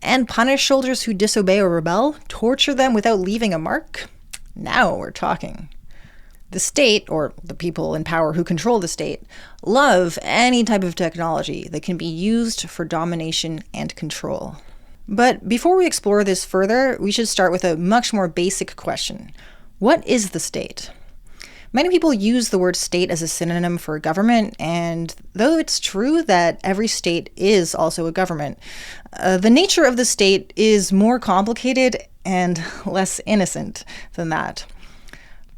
And punish soldiers who disobey or rebel, torture them without leaving a mark. Now we're talking. The state, or the people in power who control the state, love any type of technology that can be used for domination and control. But before we explore this further, we should start with a much more basic question. What is the state? Many people use the word state as a synonym for government, and though it's true that every state is also a government, the nature of the state is more complicated and less innocent than that.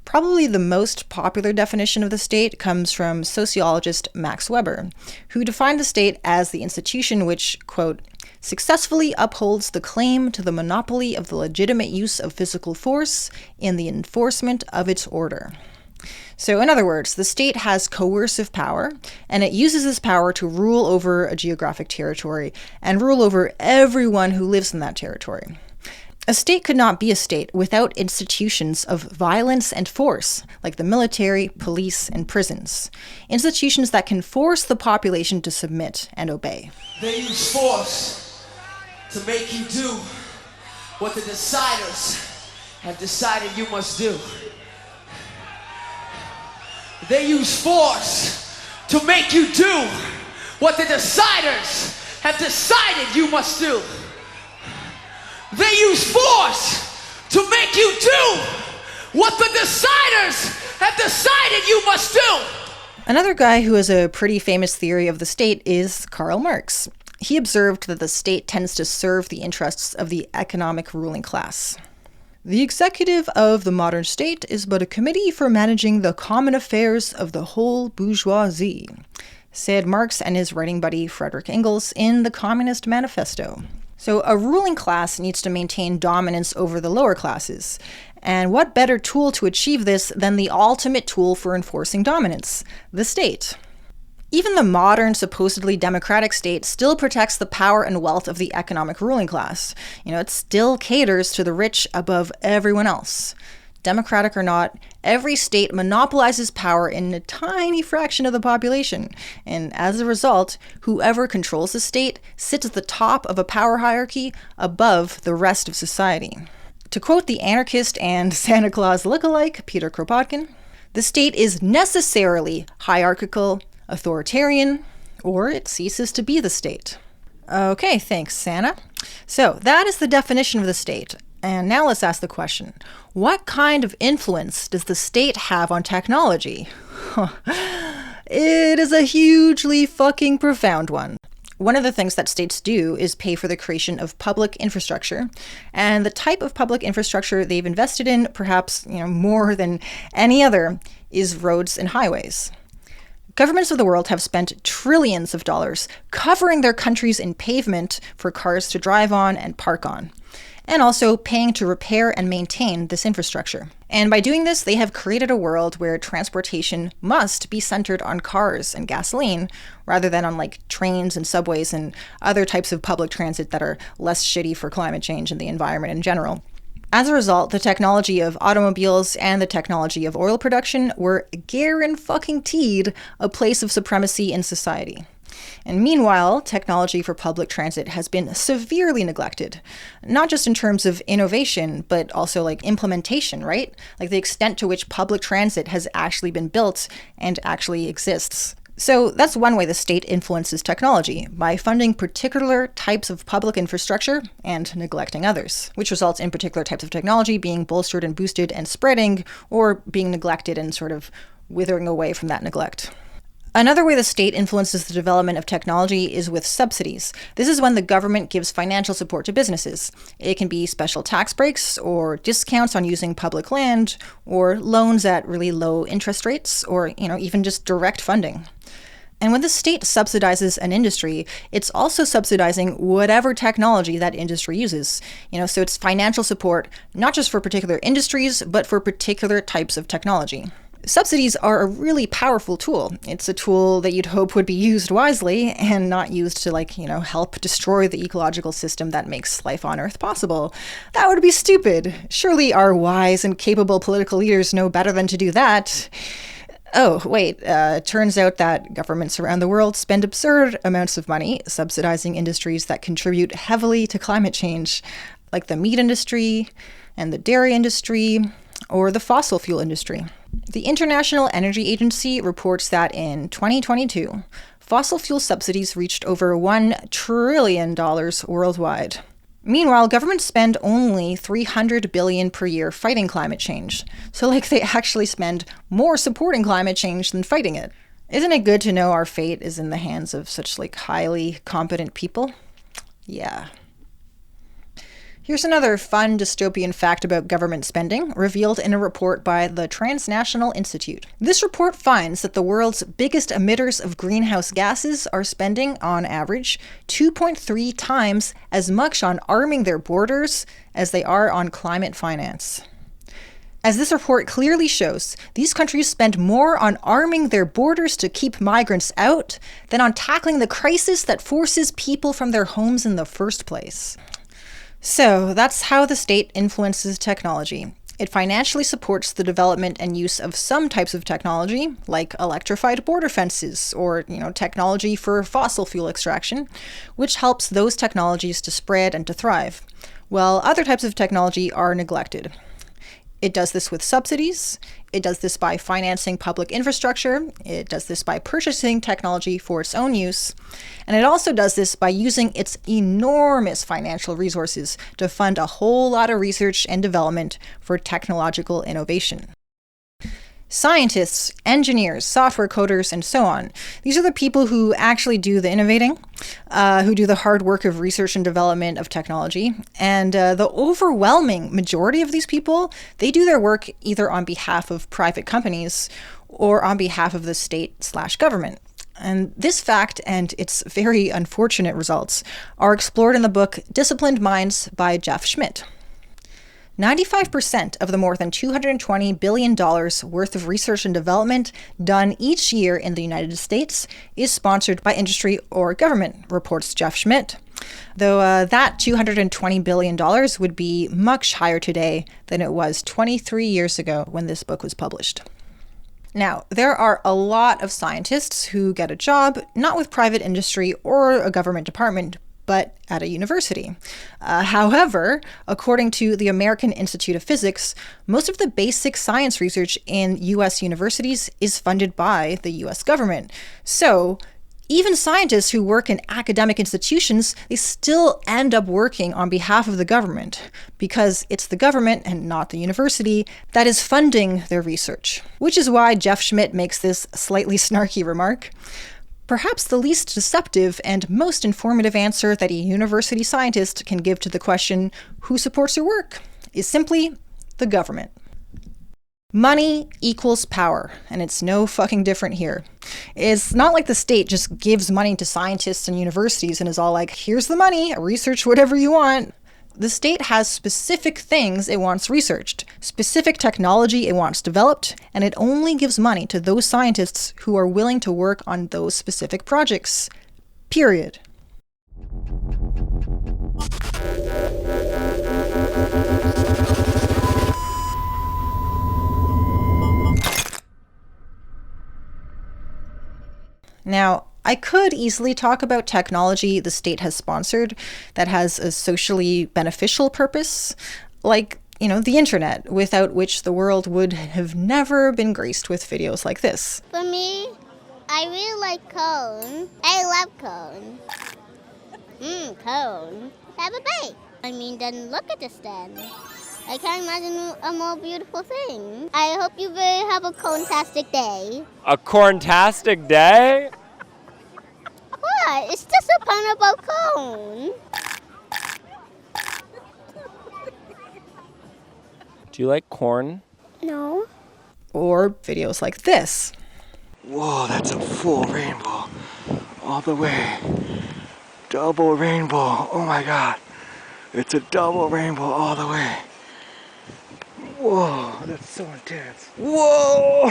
Probably the most popular definition of the state comes from sociologist Max Weber, who defined the state as the institution which, quote, successfully upholds the claim to the monopoly of the legitimate use of physical force in the enforcement of its order. So in other words, the state has coercive power, and it uses this power to rule over a geographic territory and rule over everyone who lives in that territory. A state could not be a state without institutions of violence and force, like the military, police, and prisons. Institutions that can force the population to submit and obey. They use force to make you do what the deciders have decided you must do. They use force to make you do what the deciders have decided you must do. They use force to make you do what the deciders have decided you must do. Another guy who has a pretty famous theory of the state is Karl Marx. He observed that the state tends to serve the interests of the economic ruling class. The executive of the modern state is but a committee for managing the common affairs of the whole bourgeoisie, said Marx and his writing buddy Friedrich Engels in the Communist Manifesto. So a ruling class needs to maintain dominance over the lower classes. And what better tool to achieve this than the ultimate tool for enforcing dominance, the state? Even the modern, supposedly democratic state still protects the power and wealth of the economic ruling class. It still caters to the rich above everyone else. Democratic or not, every state monopolizes power in a tiny fraction of the population. And as a result, whoever controls the state sits at the top of a power hierarchy above the rest of society. To quote the anarchist and Santa Claus lookalike, Peter Kropotkin, the state is necessarily hierarchical, authoritarian, or it ceases to be the state. Okay, thanks, Santa. So that is the definition of the state. And now let's ask the question, what kind of influence does the state have on technology? It is a hugely fucking profound one. One of the things that states do is pay for the creation of public infrastructure, and the type of public infrastructure they've invested in, perhaps more than any other, is roads and highways. Governments of the world have spent trillions of dollars covering their countries in pavement for cars to drive on and park on, and also paying to repair and maintain this infrastructure. And by doing this, they have created a world where transportation must be centered on cars and gasoline, rather than on trains and subways and other types of public transit that are less shitty for climate change and the environment in general. As a result, the technology of automobiles and the technology of oil production were guaranteed a place of supremacy in society. And meanwhile, technology for public transit has been severely neglected, not just in terms of innovation, but also like implementation, right? Like the extent to which public transit has actually been built and actually exists. So that's one way the state influences technology, by funding particular types of public infrastructure and neglecting others, which results in particular types of technology being bolstered and boosted and spreading, or being neglected and sort of withering away from that neglect. Another way the state influences the development of technology is with subsidies. This is when the government gives financial support to businesses. It can be special tax breaks or discounts on using public land, or loans at really low interest rates, or even just direct funding. And when the state subsidizes an industry, it's also subsidizing whatever technology that industry uses. So it's financial support, not just for particular industries, but for particular types of technology. Subsidies are a really powerful tool. It's a tool that you'd hope would be used wisely and not used to help destroy the ecological system that makes life on Earth possible. That would be stupid. Surely our wise and capable political leaders know better than to do that. Oh, wait, turns out that governments around the world spend absurd amounts of money subsidizing industries that contribute heavily to climate change, like the meat industry and the dairy industry, or the fossil fuel industry. The International Energy Agency reports that in 2022, fossil fuel subsidies reached over $1 trillion worldwide. Meanwhile, governments spend only $300 billion per year fighting climate change. So they actually spend more supporting climate change than fighting it. Isn't it good to know our fate is in the hands of such highly competent people? Yeah. Here's another fun dystopian fact about government spending, revealed in a report by the Transnational Institute. This report finds that the world's biggest emitters of greenhouse gases are spending, on average, 2.3 times as much on arming their borders as they are on climate finance. As this report clearly shows, these countries spend more on arming their borders to keep migrants out than on tackling the crisis that forces people from their homes in the first place. So that's how the state influences technology. It financially supports the development and use of some types of technology, like electrified border fences or, technology for fossil fuel extraction, which helps those technologies to spread and to thrive, while other types of technology are neglected. It does this with subsidies. It does this by financing public infrastructure. It does this by purchasing technology for its own use. And it also does this by using its enormous financial resources to fund a whole lot of research and development for technological innovation. Scientists, engineers, software coders, and so on. These are the people who actually do the innovating, who do the hard work of research and development of technology. And the overwhelming majority of these people, they do their work either on behalf of private companies or on behalf of the state/government. And this fact and its very unfortunate results are explored in the book Disciplined Minds by Jeff Schmidt. 95% of the more than $220 billion worth of research and development done each year in the United States is sponsored by industry or government, reports Jeff Schmidt. Though that $220 billion would be much higher today than it was 23 years ago when this book was published. Now, there are a lot of scientists who get a job, not with private industry or a government department, but at a university. However, according to the American Institute of Physics, most of the basic science research in U.S. universities is funded by the U.S. government. So even scientists who work in academic institutions, they still end up working on behalf of the government because it's the government and not the university that is funding their research. Which is why Jeff Schmidt makes this slightly snarky remark. Perhaps the least deceptive and most informative answer that a university scientist can give to the question, who supports your work, is simply the government. Money equals power, and it's no fucking different here. It's not like the state just gives money to scientists and universities and is all like, here's the money, research whatever you want. The state has specific things it wants researched, specific technology it wants developed, and it only gives money to those scientists who are willing to work on those specific projects. Period. Now, I could easily talk about technology the state has sponsored that has a socially beneficial purpose, like, the internet, without which the world would have never been graced with videos like this. For me, I really like cone. I love cone. Cone. Have a bite. Then look at this then. I can't imagine a more beautiful thing. I hope you have a cone-tastic day. A corn-tastic day? What? It's just a pun about cone. Do you like corn? No. Or videos like this. Whoa, that's a full rainbow. All the way. Double rainbow. Oh my God. It's a double rainbow all the way. Whoa, that's so intense. Whoa!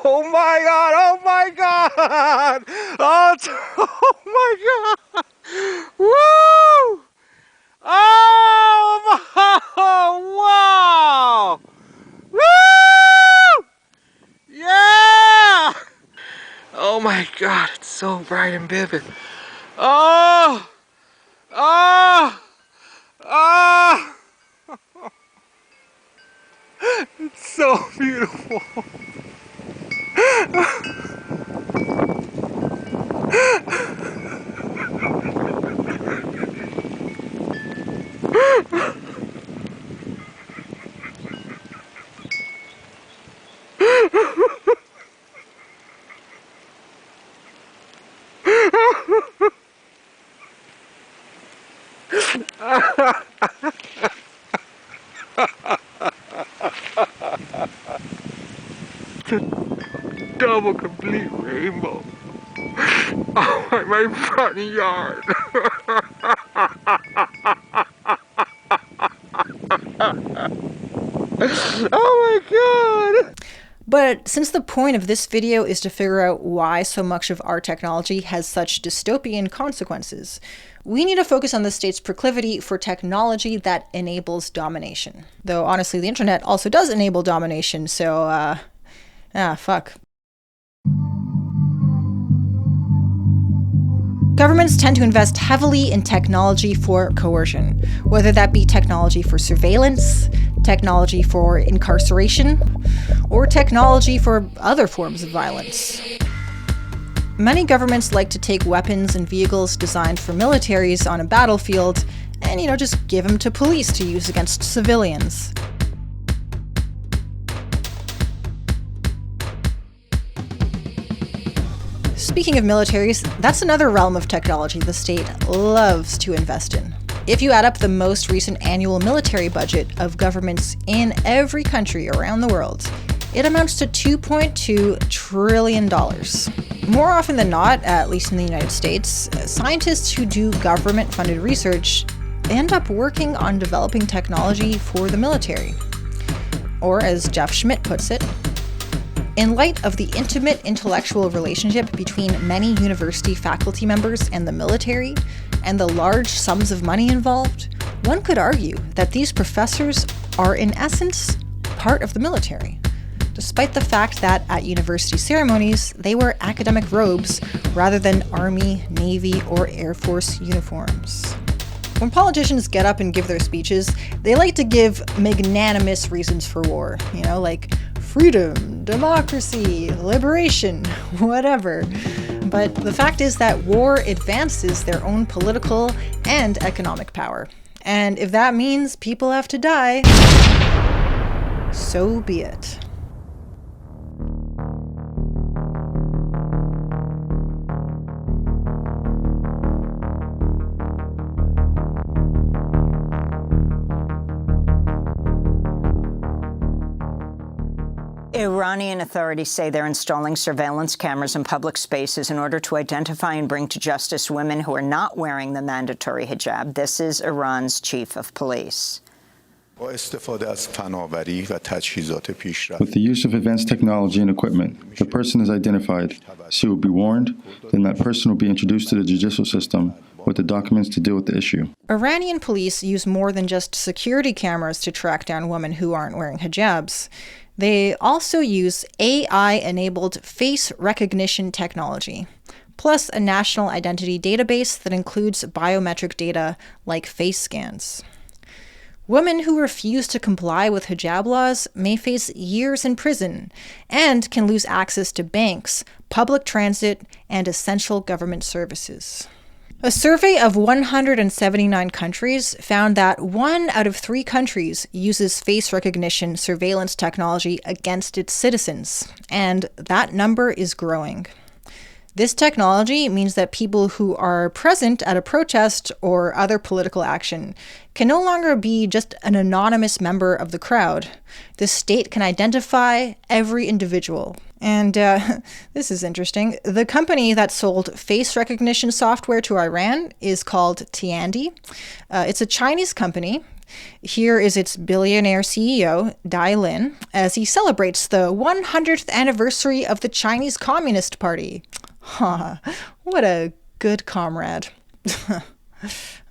Oh my God! Oh my God! Oh my God! Woo! Oh wow! Woo! Yeah! Oh my God! It's so bright and vivid. Oh! Oh! Oh! It's so beautiful. It's a double complete rainbow. Oh, my front yard. Oh my God. But since the point of this video is to figure out why so much of our technology has such dystopian consequences, we need to focus on the state's proclivity for technology that enables domination. Though honestly, the internet also does enable domination, so fuck. Governments tend to invest heavily in technology for coercion, whether that be technology for surveillance, technology for incarceration, or technology for other forms of violence. Many governments like to take weapons and vehicles designed for militaries on a battlefield and, just give them to police to use against civilians. Speaking of militaries, that's another realm of technology the state loves to invest in. If you add up the most recent annual military budget of governments in every country around the world, it amounts to $2.2 trillion. More often than not, at least in the United States, scientists who do government-funded research end up working on developing technology for the military. Or as Jeff Schmidt puts it, in light of the intimate intellectual relationship between many university faculty members and the military, and the large sums of money involved, one could argue that these professors are in essence part of the military, despite the fact that at university ceremonies they wear academic robes rather than Army, Navy, or Air Force uniforms. When politicians get up and give their speeches, they like to give magnanimous reasons for war, like freedom, democracy, liberation, whatever. But the fact is that war advances their own political and economic power. And if that means people have to die, so be it. Iranian authorities say they're installing surveillance cameras in public spaces in order to identify and bring to justice women who are not wearing the mandatory hijab. This is Iran's chief of police. With the use of advanced technology and equipment, the person is identified. She will be warned, then that person will be introduced to the judicial system with the documents to deal with the issue. Iranian police use more than just security cameras to track down women who aren't wearing hijabs. They also use AI-enabled face recognition technology, plus a national identity database that includes biometric data like face scans. Women who refuse to comply with hijab laws may face years in prison and can lose access to banks, public transit, and essential government services. A survey of 179 countries found that 1 out of 3 countries uses face recognition surveillance technology against its citizens, and that number is growing. This technology means that people who are present at a protest or other political action can no longer be just an anonymous member of the crowd. The state can identify every individual. And this is interesting. The company that sold face recognition software to Iran is called Tiandi. It's a Chinese company. Here is its billionaire CEO, Dai Lin, as he celebrates the 100th anniversary of the Chinese Communist Party. Huh, what a good comrade.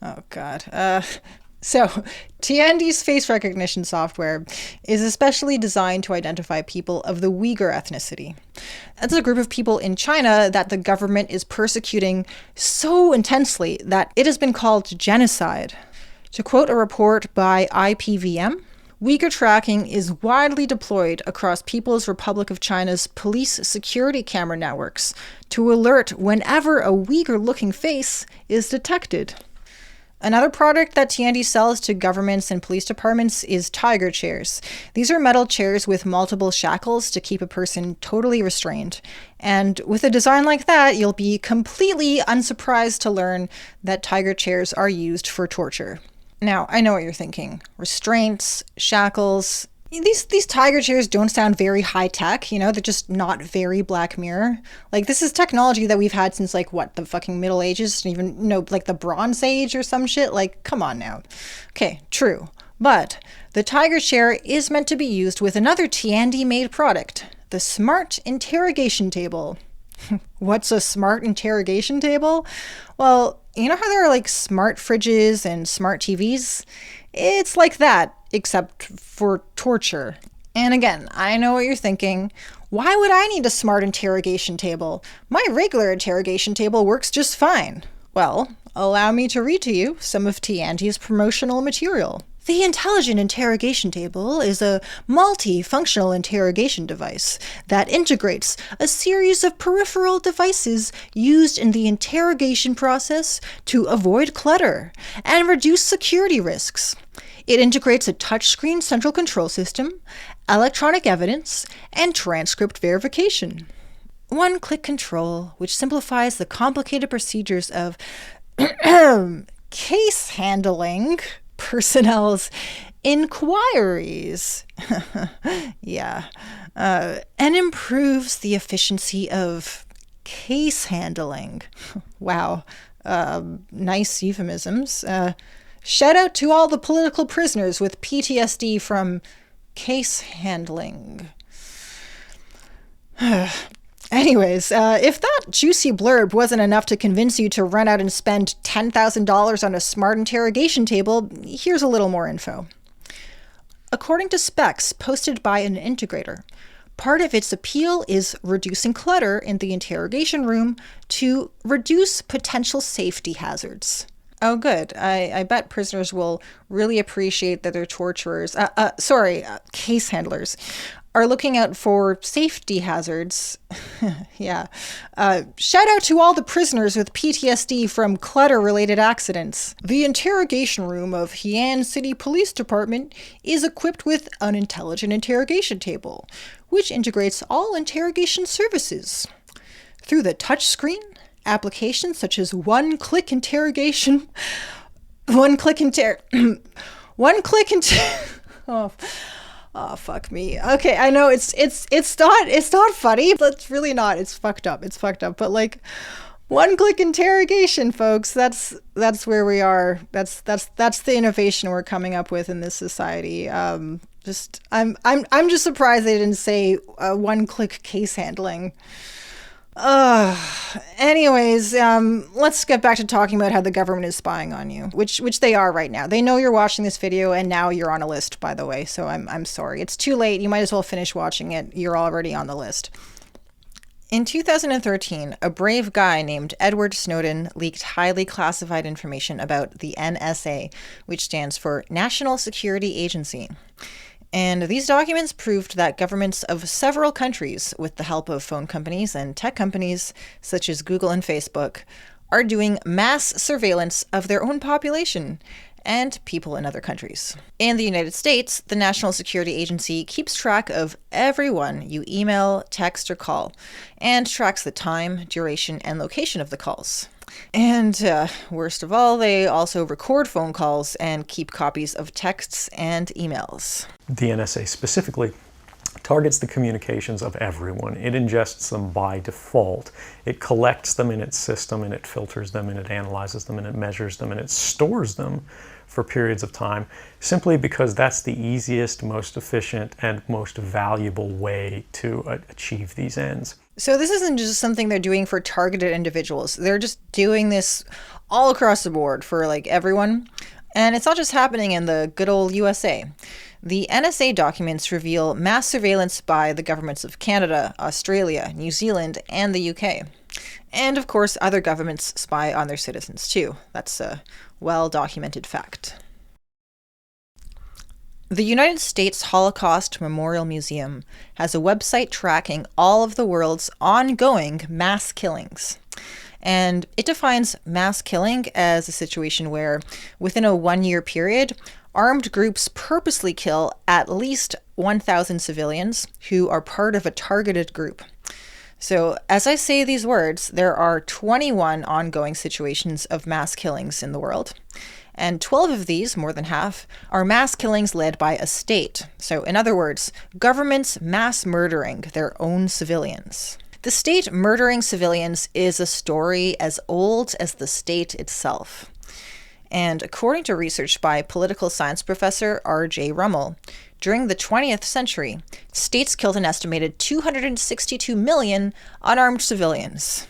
Oh, God. So, Tiandi's face recognition software is especially designed to identify people of the Uyghur ethnicity. That's a group of people in China that the government is persecuting so intensely that it has been called genocide. To quote a report by IPVM, Uyghur tracking is widely deployed across People's Republic of China's police security camera networks to alert whenever a Uyghur-looking face is detected. Another product that Tiandi sells to governments and police departments is tiger chairs. These are metal chairs with multiple shackles to keep a person totally restrained. And with a design like that, you'll be completely unsurprised to learn that tiger chairs are used for torture. Now, I know what you're thinking. Restraints, shackles. These tiger chairs don't sound very high tech, they're just not very Black Mirror. Like, this is technology that we've had since, the fucking Middle Ages, even, the Bronze Age or some shit. Like, come on now. Okay, true. But the tiger chair is meant to be used with another Tiandi-made product, the Smart Interrogation Table. What's a smart interrogation table? Well, you know how there are smart fridges and smart TVs? It's like that, except for torture. And again, I know what you're thinking. Why would I need a smart interrogation table? My regular interrogation table works just fine. Well, allow me to read to you some of Tiandi's promotional material. The Intelligent Interrogation Table is a multi-functional interrogation device that integrates a series of peripheral devices used in the interrogation process to avoid clutter and reduce security risks. It integrates a touchscreen central control system, electronic evidence, and transcript verification. One-click control, which simplifies the complicated procedures of case handling personnel's inquiries. Yeah. And improves the efficiency of case handling. Wow. Nice euphemisms. Shout out to all the political prisoners with PTSD from case handling. Anyways, if that juicy blurb wasn't enough to convince you to run out and spend $10,000 on a smart interrogation table, here's a little more info. According to specs posted by an integrator, part of its appeal is reducing clutter in the interrogation room to reduce potential safety hazards. Oh, good. I bet prisoners will really appreciate that their torturers, case handlers, are looking out for safety hazards. Yeah. Shout out to all the prisoners with PTSD from clutter-related accidents. The interrogation room of Hainan City Police Department is equipped with an intelligent interrogation table, which integrates all interrogation services. Through the touchscreen, applications such as one-click interrogation, Oh, fuck me. Okay, I know it's not funny, but it's really not. It's fucked up. But one-click interrogation, folks. That's where we are. That's the innovation we're coming up with in this society. I'm just surprised they didn't say one-click case handling. Anyways, let's get back to talking about how the government is spying on you, which they are right now. They know you're watching this video, and now you're on a list, by the way, so I'm sorry. It's too late. You might as well finish watching it. You're already on the list. In 2013, a brave guy named Edward Snowden leaked highly classified information about the NSA, which stands for National Security Agency. And these documents proved that governments of several countries, with the help of phone companies and tech companies such as Google and Facebook, are doing mass surveillance of their own population and people in other countries. In the United States, the National Security Agency keeps track of everyone you email, text, or call, and tracks the time, duration, and location of the calls. And worst of all, they also record phone calls and keep copies of texts and emails. The NSA specifically targets the communications of everyone. It ingests them by default. It collects them in its system, and it filters them, and it analyzes them, and it measures them, and it stores them for periods of time, simply because that's the easiest, most efficient, and most valuable way to achieve these ends. So this isn't just something they're doing for targeted individuals. They're just doing this all across the board for like everyone. And it's not just happening in the good old USA. The NSA documents reveal mass surveillance by the governments of Canada, Australia, New Zealand, and the UK. And of course, other governments spy on their citizens too. That's a well-documented fact. The United States Holocaust Memorial Museum has a website tracking all of the world's ongoing mass killings. And it defines mass killing as a situation where, within a 1-year period, armed groups purposely kill at least 1,000 civilians who are part of a targeted group. So, as I say these words, there are 21 ongoing situations of mass killings in the world. And 12 of these, more than half, are mass killings led by a state. So, in other words, governments mass murdering their own civilians. The state murdering civilians is a story as old as the state itself. And according to research by political science professor R.J. Rummel, during the 20th century, states killed an estimated 262 million unarmed civilians.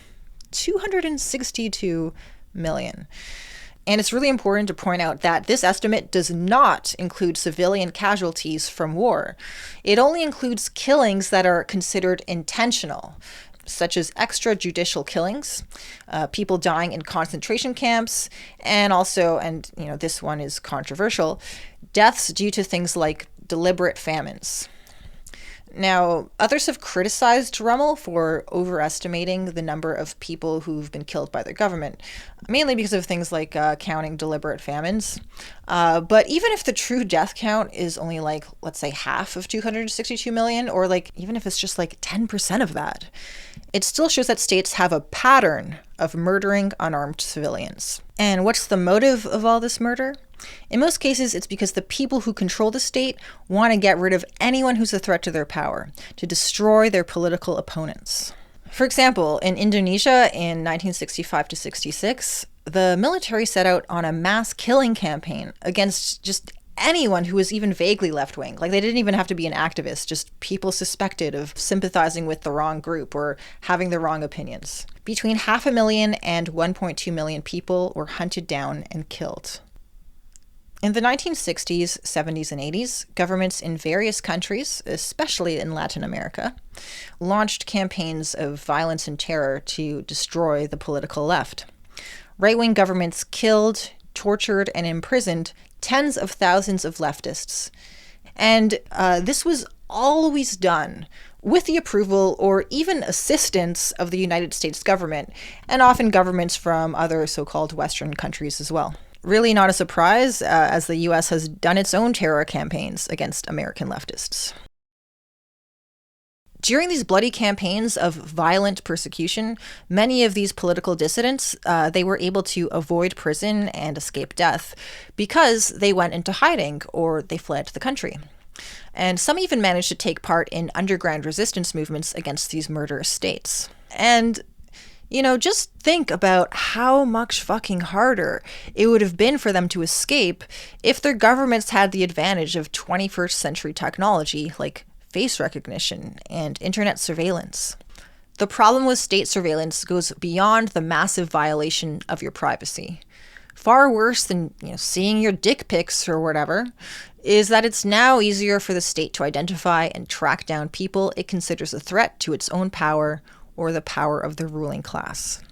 262 million. And it's really important to point out that this estimate does not include civilian casualties from war. It only includes killings that are considered intentional, such as extrajudicial killings, people dying in concentration camps, and also, and this one is controversial, deaths due to things like deliberate famines. Now, others have criticized Rummel for overestimating the number of people who've been killed by their government, mainly because of things like counting deliberate famines. But even if the true death count is only like, let's say, half of 262 million, or like even if it's just like 10% of that, it still shows that states have a pattern of murdering unarmed civilians. And what's the motive of all this murder? In most cases, it's because the people who control the state want to get rid of anyone who's a threat to their power, to destroy their political opponents. For example, in Indonesia in 1965 to 66, the military set out on a mass killing campaign against just anyone who was even vaguely left-wing. Like, they didn't even have to be an activist, just people suspected of sympathizing with the wrong group or having the wrong opinions. Between 500,000 and 1.2 million people were hunted down and killed. In the 1960s, 70s, and 80s, governments in various countries, especially in Latin America, launched campaigns of violence and terror to destroy the political left. Right-wing governments killed, tortured, and imprisoned tens of thousands of leftists. And this was always done with the approval or even assistance of the United States government, and often governments from other so-called Western countries as well. Really not a surprise, as the US has done its own terror campaigns against American leftists. During these bloody campaigns of violent persecution, many of these political dissidents, they were able to avoid prison and escape death because they went into hiding or they fled the country. And some even managed to take part in underground resistance movements against these murderous states. And just think about how much fucking harder it would have been for them to escape if their governments had the advantage of 21st century technology like face recognition and internet surveillance. The problem with state surveillance goes beyond the massive violation of your privacy. Far worse than seeing your dick pics or whatever is that it's now easier for the state to identify and track down people it considers a threat to its own power or the power of the ruling class.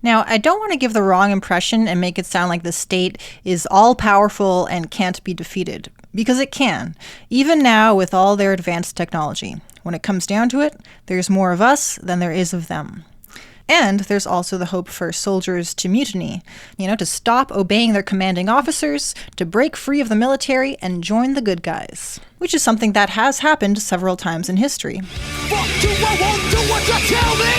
Now, I don't want to give the wrong impression and make it sound like the state is all-powerful and can't be defeated, because it can, even now with all their advanced technology. When it comes down to it, there's more of us than there is of them. And there's also the hope for soldiers to mutiny, to stop obeying their commanding officers, to break free of the military and join the good guys, which is something that has happened several times in history. Fuck you, I won't do what you tell me.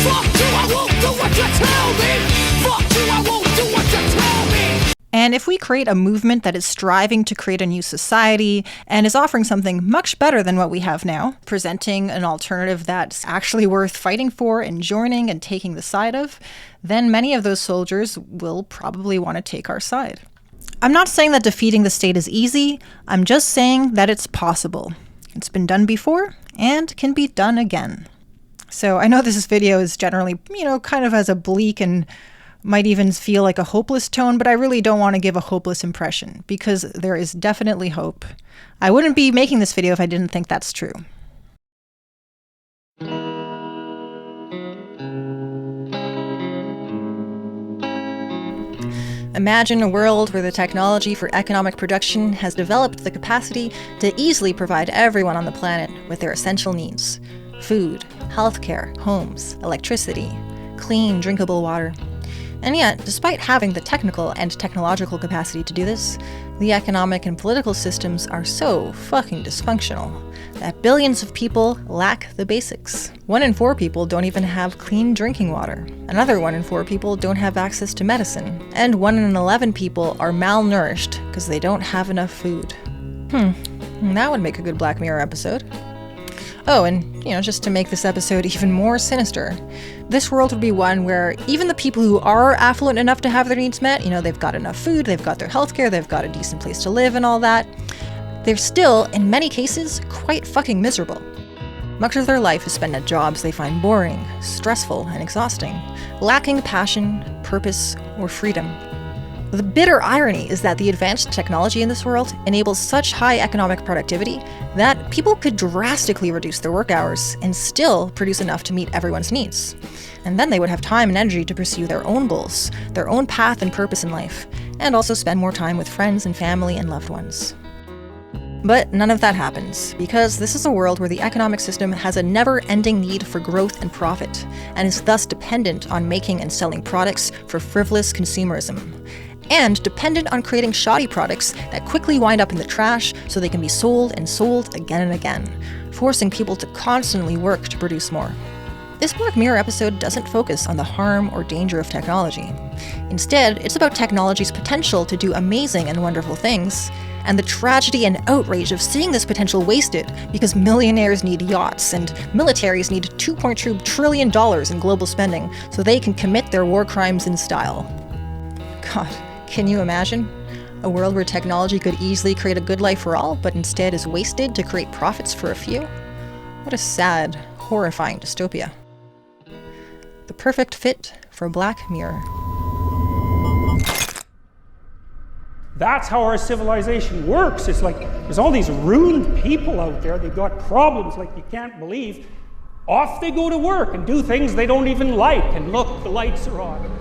Fuck you, I won't do what you tell me. Fuck you, I won't do what you tell me. And if we create a movement that is striving to create a new society and is offering something much better than what we have now, presenting an alternative that's actually worth fighting for and joining and taking the side of, then many of those soldiers will probably want to take our side. I'm not saying that defeating the state is easy. I'm just saying that it's possible. It's been done before and can be done again. So I know this video is generally, kind of as a bleak and might even feel like a hopeless tone, but I really don't want to give a hopeless impression, because there is definitely hope. I wouldn't be making this video if I didn't think that's true. Imagine a world where the technology for economic production has developed the capacity to easily provide everyone on the planet with their essential needs: food, healthcare, homes, electricity, clean, drinkable water. And yet, despite having the technical and technological capacity to do this, the economic and political systems are so fucking dysfunctional that billions of people lack the basics. 1 in 4 people don't even have clean drinking water. Another 1 in 4 people don't have access to medicine. And 1 in 11 people are malnourished because they don't have enough food. That would make a good Black Mirror episode. Oh, and, just to make this episode even more sinister, this world would be one where even the people who are affluent enough to have their needs met, they've got enough food, they've got their healthcare, they've got a decent place to live and all that, they're still, in many cases, quite fucking miserable. Much of their life is spent at jobs they find boring, stressful, and exhausting, lacking passion, purpose, or freedom. The bitter irony is that the advanced technology in this world enables such high economic productivity that people could drastically reduce their work hours and still produce enough to meet everyone's needs. And then they would have time and energy to pursue their own goals, their own path and purpose in life, and also spend more time with friends and family and loved ones. But none of that happens, because this is a world where the economic system has a never-ending need for growth and profit, and is thus dependent on making and selling products for frivolous consumerism, and dependent on creating shoddy products that quickly wind up in the trash so they can be sold and sold again and again, forcing people to constantly work to produce more. This Black Mirror episode doesn't focus on the harm or danger of technology. Instead, it's about technology's potential to do amazing and wonderful things, and the tragedy and outrage of seeing this potential wasted because millionaires need yachts and militaries need $2.2 trillion in global spending so they can commit their war crimes in style. God, can you imagine? A world where technology could easily create a good life for all, but instead is wasted to create profits for a few? What a sad, horrifying dystopia. The perfect fit for Black Mirror. That's how our civilization works. It's like there's all these ruined people out there. They've got problems like you can't believe. Off they go to work and do things they don't even like. And look, the lights are on.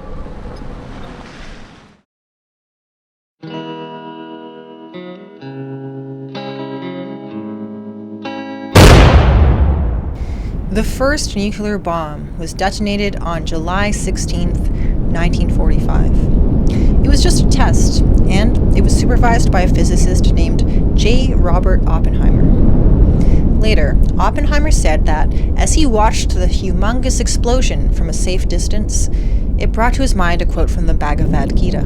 The first nuclear bomb was detonated on July 16th, 1945. It was just a test, and it was supervised by a physicist named J. Robert Oppenheimer. Later, Oppenheimer said that as he watched the humongous explosion from a safe distance, it brought to his mind a quote from the Bhagavad Gita.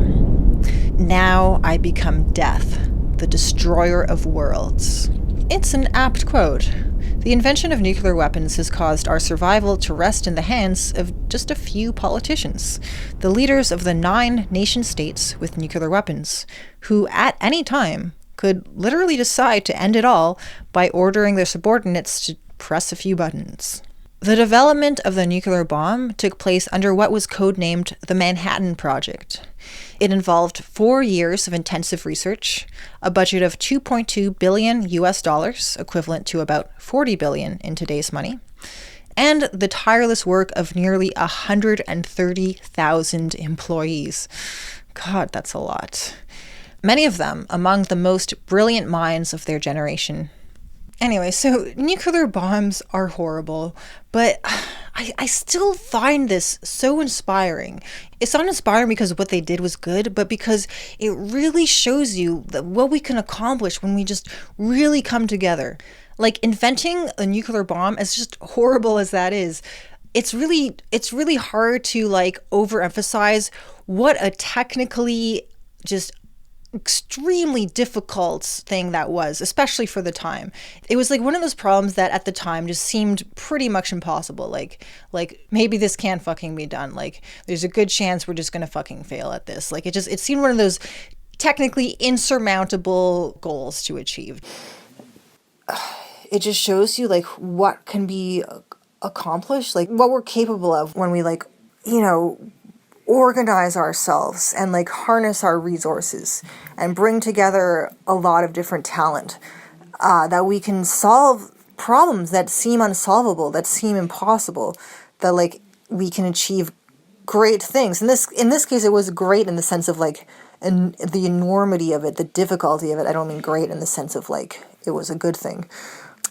"Now I become death, the destroyer of worlds." It's an apt quote. The invention of nuclear weapons has caused our survival to rest in the hands of just a few politicians, the leaders of the 9 nation-states with nuclear weapons, who at any time could literally decide to end it all by ordering their subordinates to press a few buttons. The development of the nuclear bomb took place under what was codenamed the Manhattan Project. It involved 4 years of intensive research, a budget of $2.2 billion US, equivalent to about $40 billion in today's money, and the tireless work of nearly 130,000 employees. God, that's a lot. Many of them among the most brilliant minds of their generation. Anyway, so nuclear bombs are horrible, but I still find this so inspiring. It's not inspiring because what they did was good, but because it really shows you what we can accomplish when we just really come together. Like, inventing a nuclear bomb, as just horrible as that is, it's really hard to like overemphasize what a technically just extremely difficult thing that was, especially for the time. It was like one of those problems that at the time just seemed pretty much impossible. Like maybe this can't fucking be done. Like, there's a good chance we're just gonna fucking fail at this. Like, it seemed one of those technically insurmountable goals to achieve. It just shows you like what can be accomplished, like what we're capable of when we like, you know, organize ourselves and like harness our resources and bring together a lot of different talent, that we can solve problems that seem unsolvable, that seem impossible, that like we can achieve great things. In this case, it was great in the sense of like the enormity of it, the difficulty of it. I don't mean great in the sense of like it was a good thing.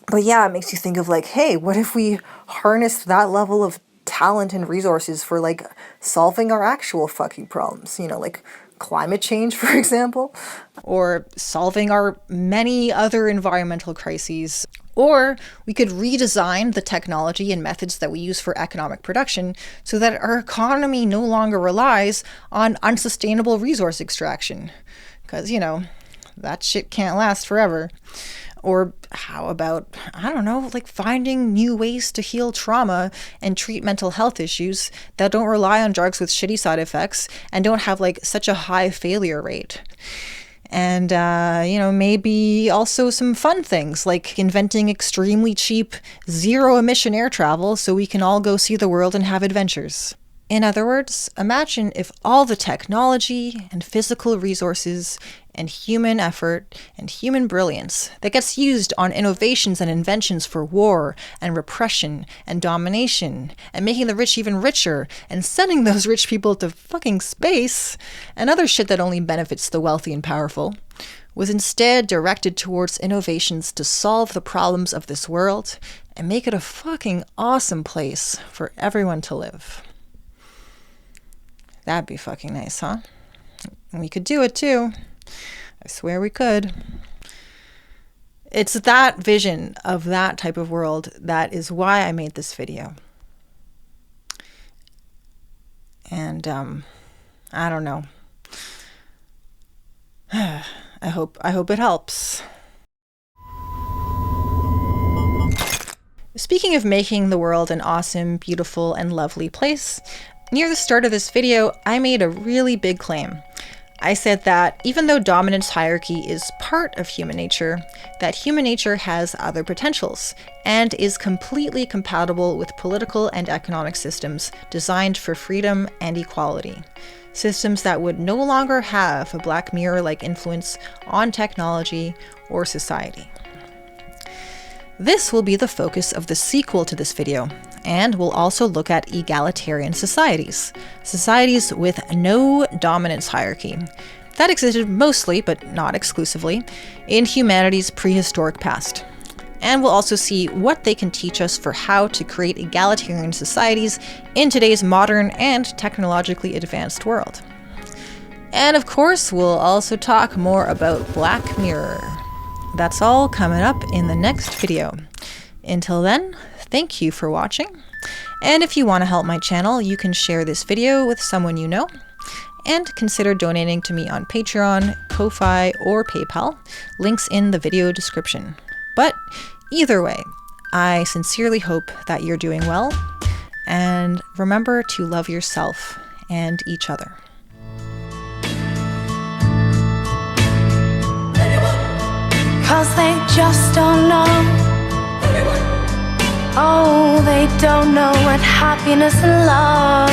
But yeah, it makes you think of like, hey, what if we harnessed that level of talent and resources for like solving our actual fucking problems, you know, like climate change, for example, or solving our many other environmental crises. Or we could redesign the technology and methods that we use for economic production so that our economy no longer relies on unsustainable resource extraction. Because, you know, that shit can't last forever. Or how about, I don't know, like finding new ways to heal trauma and treat mental health issues that don't rely on drugs with shitty side effects and don't have like such a high failure rate. And, you know, maybe also some fun things like inventing extremely cheap zero-emission air travel so we can all go see the world and have adventures. In other words, imagine if all the technology and physical resources and human effort and human brilliance that gets used on innovations and inventions for war and repression and domination and making the rich even richer and sending those rich people to fucking space and other shit that only benefits the wealthy and powerful was instead directed towards innovations to solve the problems of this world and make it a fucking awesome place for everyone to live. That'd be fucking nice, huh? We could do it too. I swear we could. It's that vision of that type of world that is why I made this video. And, I don't know. I hope it helps. Speaking of making the world an awesome, beautiful, and lovely place, near the start of this video, I made a really big claim. I said that even though dominance hierarchy is part of human nature, that human nature has other potentials and is completely compatible with political and economic systems designed for freedom and equality. Systems that would no longer have a Black Mirror-like influence on technology or society. This will be the focus of the sequel to this video, and we'll also look at egalitarian societies, societies with no dominance hierarchy, that existed mostly, but not exclusively, in humanity's prehistoric past. And we'll also see what they can teach us for how to create egalitarian societies in today's modern and technologically advanced world. And of course, we'll also talk more about Black Mirror. That's all coming up in the next video. Until then, thank you for watching. And if you want to help my channel, you can share this video with someone you know, and consider donating to me on Patreon, Ko-Fi, or PayPal, links in the video description. But either way, I sincerely hope that you're doing well, and remember to love yourself and each other. Cause they just don't know. Oh, they don't know what happiness and love